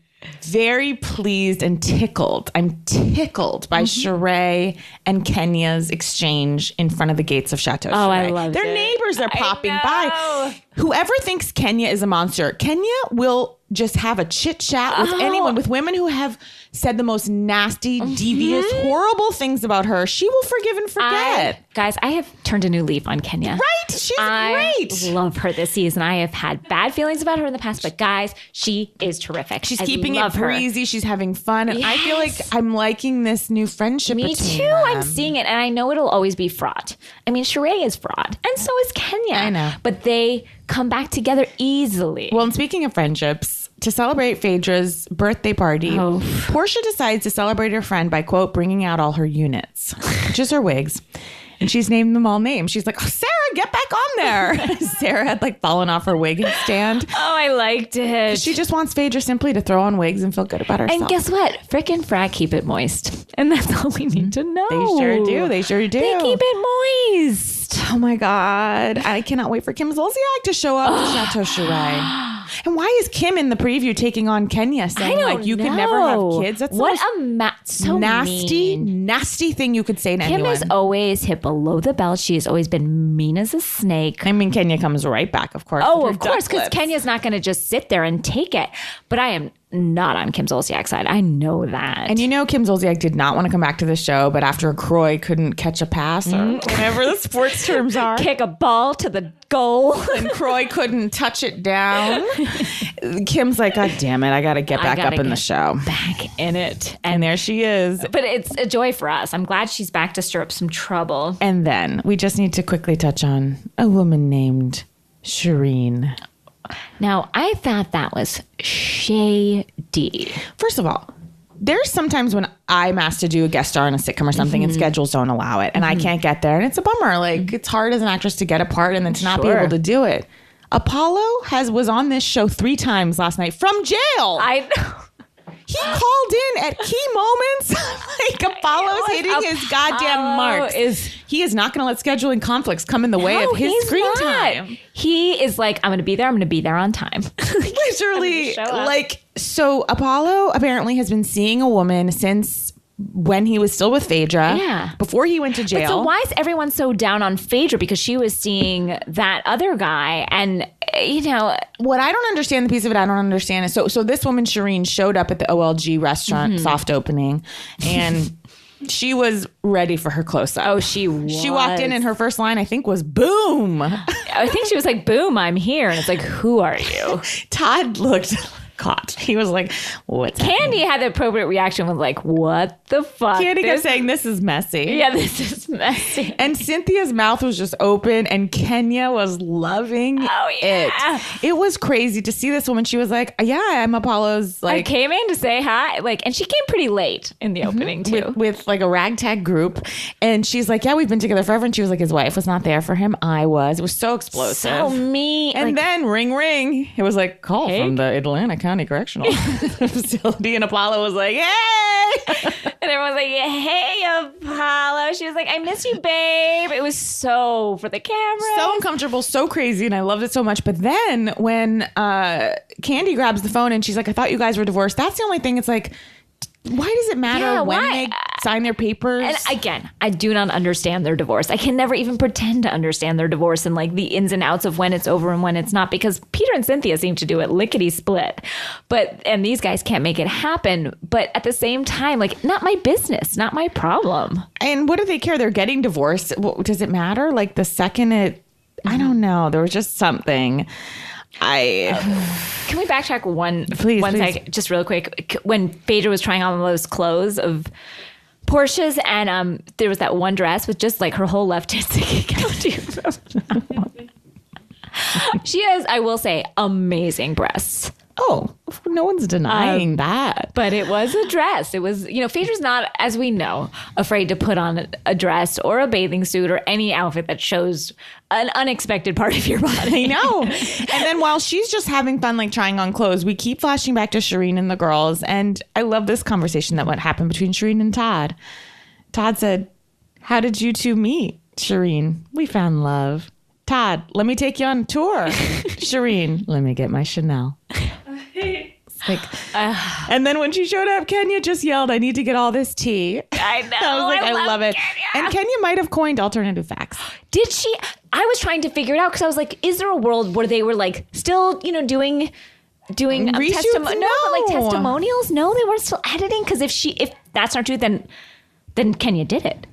very pleased and tickled. I'm tickled by Sheree and Kenya's exchange in front of the gates of Chateau Chirac. I love Their neighbors are popping by. Whoever thinks Kenya is a monster, Kenya will just have a chit chat with anyone, with women who have said the most nasty, devious, horrible things about her. She will forgive and forget. Guys, I have turned a new leaf on Kenya. Right? She's great. I love her this season. I have had bad feelings about her in the past, but guys, she is terrific. She's keeping it breezy. She's having fun. And I feel like I'm liking this new friendship Me between too. them. I'm seeing it. And I know it'll always be fraught. I mean, Sheree is fraught. And so is Kenya. I know. But they come back together easily. Well, and speaking of friendships, to celebrate Phaedra's birthday party, Portia decides to celebrate her friend by, quote, bringing out all her units, which is her wigs. And she's named them all names. She's like, oh, Sarah, get back on there. Sarah had fallen off her wig stand. Oh, I liked it. She just wants Phaedra simply to throw on wigs and feel good about herself. And guess what? Frickin' frack keep it moist. And that's all we need to know. They sure do. They sure do. They keep it moist. Oh my God. I cannot wait for Kim Zolciak to show up to Chateau Chirac. And why is Kim in the preview taking on Kenya, saying you can never have kids? That's what so nasty, mean. Nasty thing you could say to Kim anyone. has always hit below the belt. She has always been mean as a snake. I mean, Kenya comes right back, of course. Oh, of course, because Kenya's not going to just sit there and take it. But I am not on Kim Zolciak's side. I know that. And Kim Zolciak did not want to come back to the show, but after Croy couldn't catch a pass or whatever the sports terms are. Kick a ball to the goal. And Croy couldn't touch it down. Kim's like, God damn it, I got to get back up in the show. Back in it. And there she is. But it's a joy for us. I'm glad she's back to stir up some trouble. And then we just need to quickly touch on a woman named Shireen. Now, I thought that was shady. First of all, there's sometimes when I'm asked to do a guest star on a sitcom or something and schedules don't allow it and I can't get there. And it's a bummer. It's hard as an actress to get a part and then to not be able to do it. Apollo was on this show 3 times last night from jail. I know. He called in at key moments. Apollo's hitting his goddamn marks. He is not going to let scheduling conflicts come in the way of his screen time. He is like, I'm going to be there. I'm going to be there on time. Literally. So Apollo apparently has been seeing a woman since when he was still with Phaedra. Yeah. Before he went to jail. But so why is everyone so down on Phaedra? Because she was seeing that other guy, and what I don't understand, the piece of it I don't understand is so this woman Shireen showed up at the OLG restaurant soft opening, and she was ready for her close-up. Oh, she was. She walked in and her first line, I think, was boom. I think she was like, boom, I'm here. And it's like, who are you? Todd looked caught. He was like, what's Candy happening? had the appropriate reaction, was like, what the fuck? Candy kept saying, this is messy. Yeah, this is messy. And Cynthia's mouth was just open, and Kenya was loving it. It was crazy to see this woman. She was like, yeah, I'm Apollo's. Like, I came in to say hi. Like, and she came pretty late in the opening too. With like a ragtag group. And she's like, yeah, we've been together forever. And she was like, his wife was not there for him. I was. It was so explosive. So mean. And then ring, ring. It was like, call from the Atlanta County Correctional Facility. And Apollo was like, hey. And everyone's like, hey, Apollo. She was like, I miss you, babe. It was so for the camera. So uncomfortable, so crazy. And I loved it so much. But then when Candy grabs the phone and she's like, I thought you guys were divorced. That's the only thing. It's like, why does it matter when they sign their papers? And again, I do not understand their divorce. I can never even pretend to understand their divorce and like the ins and outs of when it's over and when it's not, because Peter and Cynthia seem to do it lickety split. And these guys can't make it happen. But at the same time, like, not my business, not my problem. And what do they care? They're getting divorced. Does it matter? Like the second I don't know. There was just something. Can we backtrack one sec, just real quick? When Phaedra was trying on those clothes of Portia's, and there was that one dress with just like her whole left hip sticking out. She has, I will say, amazing breasts. Oh, no one's denying that. But it was a dress. It was, Phaedra's not, as we know, afraid to put on a dress or a bathing suit or any outfit that shows an unexpected part of your body. I know. And then while she's just having fun, like trying on clothes, we keep flashing back to Shireen and the girls. And I love this conversation that happened between Shireen and Todd. Todd said, how did you two meet, Shireen? We found love. Todd, let me take you on a tour. Shireen, let me get my Chanel. Like, and then when she showed up, Kenya just yelled, I need to get all this tea. I know. I was like, I love it. Kenya. And Kenya might have coined alternative facts. Did she? I was trying to figure it out because I was like, is there a world where they were like still, doing reshoots? but like testimonials? No, they weren't still editing, because if that's not true, then Kenya did it.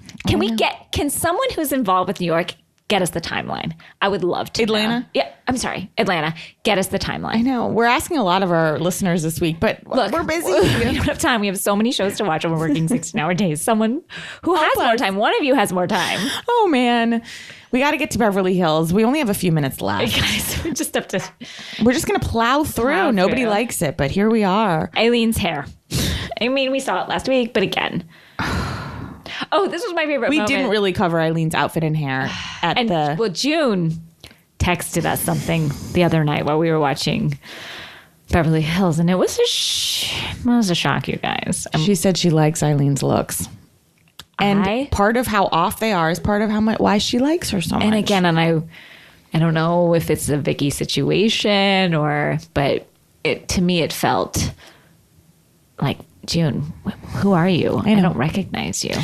Can someone who's involved with New York get us the timeline? I would love to. Atlanta? Know. Yeah, I'm sorry. Atlanta. Get us the timeline. I know. We're asking a lot of our listeners this week, but look, we're busy. We don't have time. We have so many shows to watch and we're working 16-hour days. Someone who has more time. One of you has more time. Oh, man. We got to get to Beverly Hills. We only have a few minutes left. Guys, we just have to. We're just going to plow through. Nobody likes it, but here we are. Eileen's hair. I mean, we saw it last week, but again. Oh, this was my favorite moment. We didn't really cover Eileen's outfit and hair Well, June texted us something the other night while we were watching Beverly Hills, and it was a shock, you guys. She said she likes Eileen's looks. And part of how off they are is part of why she likes her so much. And again, I don't know if it's a Vicky situation but to me it felt like, June, who are you? I don't recognize you.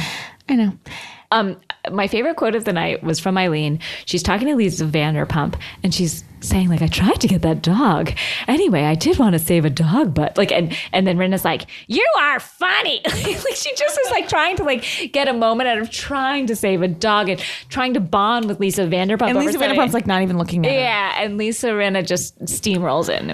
I know. My favorite quote of the night was from Eileen. She's talking to Lisa Vanderpump, and she's saying, like, I tried to get that dog. Anyway, I did want to save a dog, but like, and then Rinna's like, you are funny. Like, she just was like trying to like get a moment out of trying to save a dog and trying to bond with Lisa Vanderpump. And Lisa Vanderpump's like not even looking at her. Yeah, and Lisa Rinna just steamrolls in.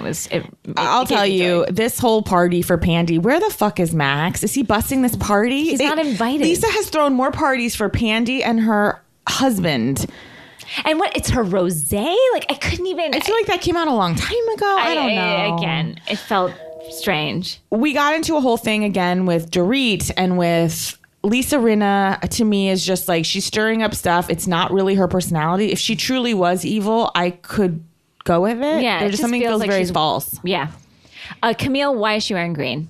I'll tell you, this whole party for Pandy, where the fuck is Max? Is he busting this party? He's not invited. Lisa has thrown more parties for Pandy and her husband. And it's her rosé? Like, I couldn't even. I feel like that came out a long time ago. I don't know. Again, it felt strange. We got into a whole thing again with Dorit and with Lisa Rinna. To me, is just like, she's stirring up stuff. It's not really her personality. If she truly was evil, I could go with it. Yeah, there's just something feels like very false. Yeah. Camille, why is she wearing green?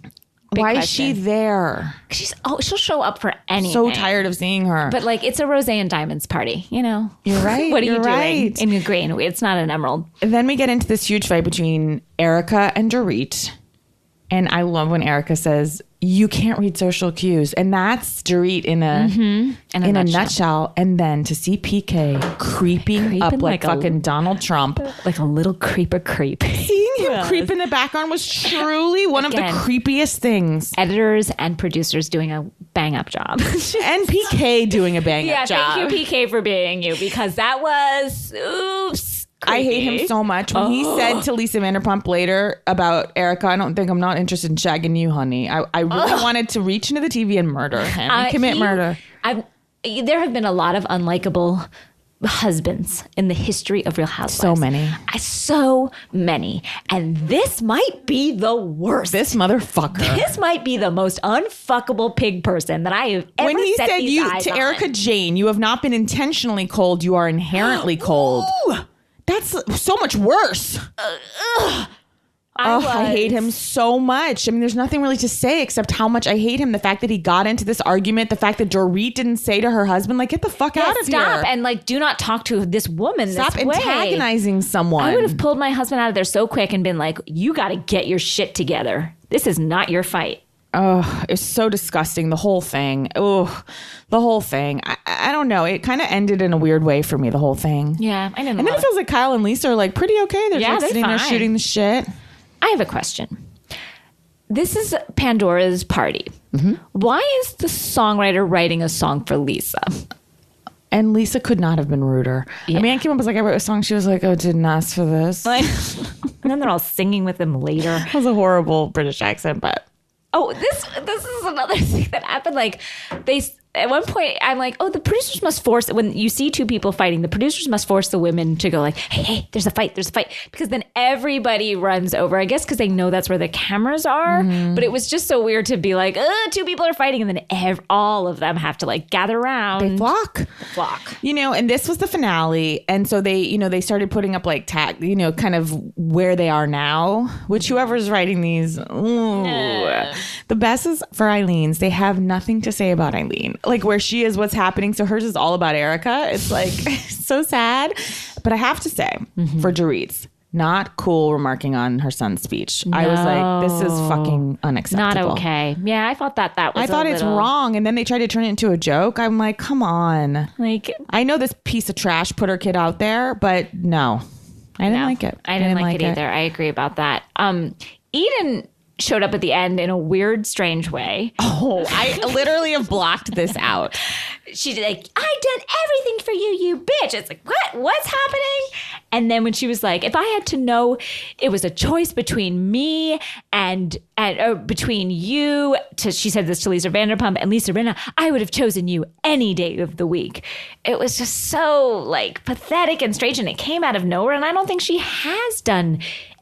Why is she there? She'll show up for anything. So tired of seeing her. But like, it's a rosé and diamonds party, you know? You're right. What are you doing in your green? It's not an emerald. And then we get into this huge fight between Erica and Dorit. And I love when Erica says, you can't read social cues. And that's Dorit in a nutshell. And then to see PK creeping up like fucking Donald Trump. Like a little creep. Seeing him creep in the background was truly one of the creepiest things. Editors and producers doing a bang up job. And PK doing a bang up job. Yeah, thank you, PK, for being you, because that was, oops. Creepy. I hate him so much. When he said to Lisa Vanderpump later about Erica, I'm not interested in shagging you, honey. I really wanted to reach into the TV and murder him. Commit murder. There have been a lot of unlikable husbands in the history of Real Housewives. So many. And this might be the worst. This motherfucker. This might be the most unfuckable pig person that I have ever When he set said these eyes to on. Erica Jane, you have not been intentionally cold, you are inherently cold. Ooh, that's so much worse. I hate him so much. I mean, there's nothing really to say except how much I hate him. The fact that he got into this argument, the fact that Dorit didn't say to her husband, like, get the fuck out of here. Stop and like do not talk to this woman Stop this way. antagonizing someone. I would have pulled my husband out of there so quick and been like, you got to get your shit together. This is not your fight. Oh, it's so disgusting. The whole thing. Oh, the whole thing. I don't know. It kind of ended in a weird way for me, the whole thing. Yeah, I didn't. And then it feels like Kyle and Lisa are like pretty okay. They're just sitting there shooting the shit. I have a question. This is Pandora's Party. Mm-hmm. Why is the songwriter writing a song for Lisa? And Lisa could not have been ruder. Yeah. I mean, I came up was like, I wrote a song. She was like, oh, didn't ask for this. Like, and then they're all singing with him later. That was a horrible British accent, but. Oh, this is another thing that happened. Like, at one point, I'm like, oh, the producers must force, when you see two people fighting, the producers must force the women to go like, hey, there's a fight. Because then everybody runs over, I guess because they know that's where the cameras are. Mm-hmm. But it was just so weird to be like, two people are fighting. And then all of them have to like gather around. They flock. You know, and this was the finale. And so they started putting up like kind of where they are now, which whoever's writing these, the best is for Eileen's. They have nothing to say about Eileen. Like where she is, what's happening. So hers is all about Erica. It's like so sad. But I have to say, for Dorit's, not cool remarking on her son's speech. No. I was like, this is fucking unacceptable. Not okay. Yeah, I thought that was it's wrong. And then they tried to turn it into a joke. I'm like, come on. Like, I know this piece of trash put her kid out there, but no. I didn't like it. I didn't like it either. I agree about that. Eden showed up at the end in a weird, strange way. Oh, I literally have blocked this out. She's like, I done everything for you, you bitch. It's like, what? What's happening? And then when she was like, if I had to know it was a choice between me and between you, she said this to Lisa Vanderpump and Lisa Rinna, I would have chosen you any day of the week. It was just so like pathetic and strange, and it came out of nowhere. And I don't think she has done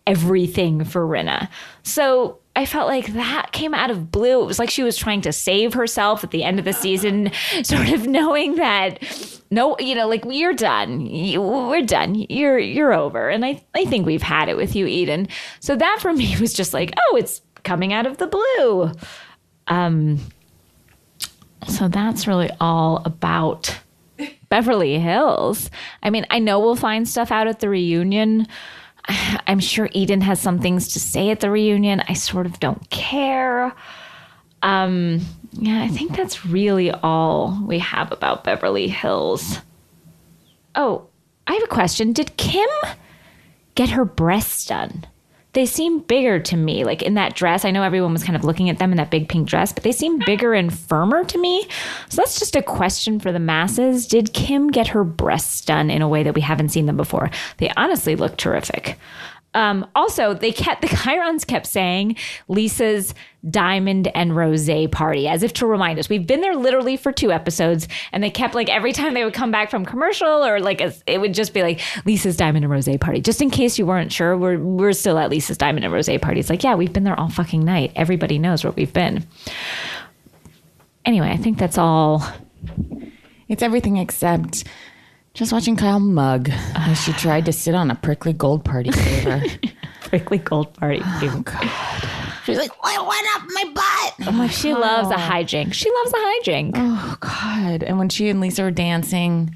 everything for Rinna. So I felt like that came out of blue. It was like she was trying to save herself at the end of the season, sort of knowing that, no, like, you're done. We're done. You're over. And I think we've had it with you, Eden. So that for me was just like, oh, it's coming out of the blue. So that's really all about Beverly Hills. I mean, I know we'll find stuff out at the reunion. I'm sure Eden has some things to say at the reunion. I sort of don't care. I think that's really all we have about Beverly Hills. Oh, I have a question. Did Kim get her breasts done? They seem bigger to me, like in that dress. I know everyone was kind of looking at them in that big pink dress, but they seem bigger and firmer to me. So that's just a question for the masses. Did Kim get her breasts done in a way that we haven't seen them before? They honestly look terrific. Also, the Chirons kept saying Lisa's diamond and rosé party, as if to remind us. We've been there literally for 2 episodes, and they kept, like, every time they would come back from commercial, or like it would just be like Lisa's diamond and rosé party. Just in case you weren't sure, we're still at Lisa's diamond and rosé party. It's like, yeah, we've been there all fucking night. Everybody knows where we've been. Anyway, I think that's all. It's everything except just watching Kyle mug as she tried to sit on a prickly gold party favor. Prickly gold party favor. Oh, God. She's like, what went up my butt? I'm like, she loves a hijink. She loves a hijink. Oh, God. And when she and Lisa were dancing.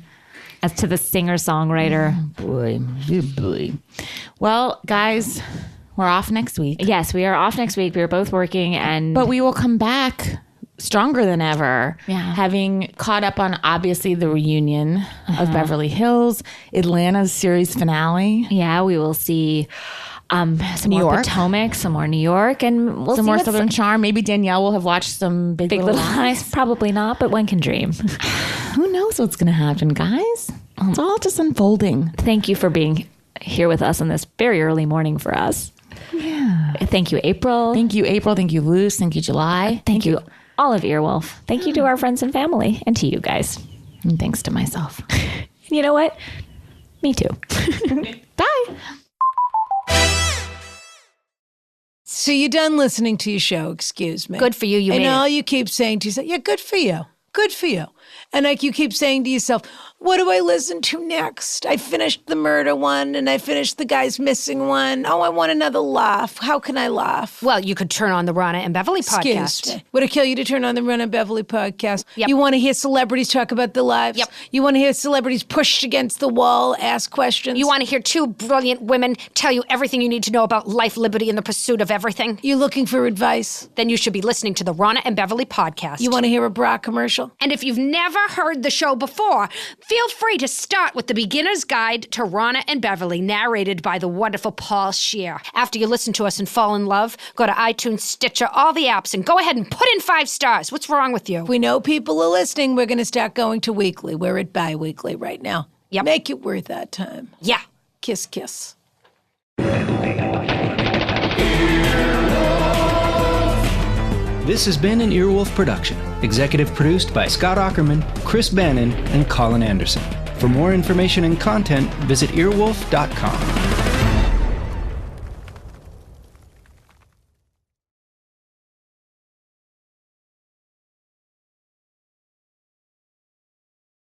As to the singer-songwriter. Oh, boy. Well, guys, We're off next week. Yes, we are off next week. We are both working, but we will come back stronger than ever. Yeah. Having caught up on, obviously, the reunion of Beverly Hills, Atlanta's series finale. Yeah, we will see some New more York. Potomac, some more New York, and we'll Some see more what's Southern Charm. Maybe Danielle will have watched some Big Little Lies. Lies. Probably not, but one can dream. Who knows what's going to happen, guys? It's all just unfolding. Thank you for being here with us on this very early morning for us. Yeah. Thank you, April. Thank you, April. Thank you, Luce. Thank you, July. Thank you, all of Earwolf. Thank you to our friends and family, and to you guys. And thanks to myself. You know what? Me too. Bye. So you're done listening to your show, excuse me. Good for you, you and made all it. you keep saying to yourself, yeah, good for you. Good for you. And like you keep saying to yourself, what do I listen to next? I finished the murder one and I finished the guy's missing one. Oh, I want another laugh. How can I laugh? Well, you could turn on the Rana and Beverly podcast. Excuse me. Would it kill you to turn on the Run and Beverly podcast? Yep. You want to hear celebrities talk about their lives? Yep. You want to hear celebrities pushed against the wall, ask questions? You want to hear two brilliant women tell you everything you need to know about life, liberty, and the pursuit of everything? You looking for advice? Then you should be listening to the Rana and Beverly podcast. You want to hear a bra commercial? And if you've never heard the show before, feel free to start with the Beginner's Guide to Rana and Beverly, narrated by the wonderful Paul Scheer. After you listen to us and fall in love, go to iTunes, Stitcher, all the apps, and go ahead and put in 5 stars. What's wrong with you? We know people are listening. We're going to start going to weekly. We're at bi-weekly right now. Yep. Make it worth that time. Yeah. Kiss, kiss. This has been an Earwolf production, executive produced by Scott Ackerman, Chris Bannon, and Colin Anderson. For more information and content, visit earwolf.com.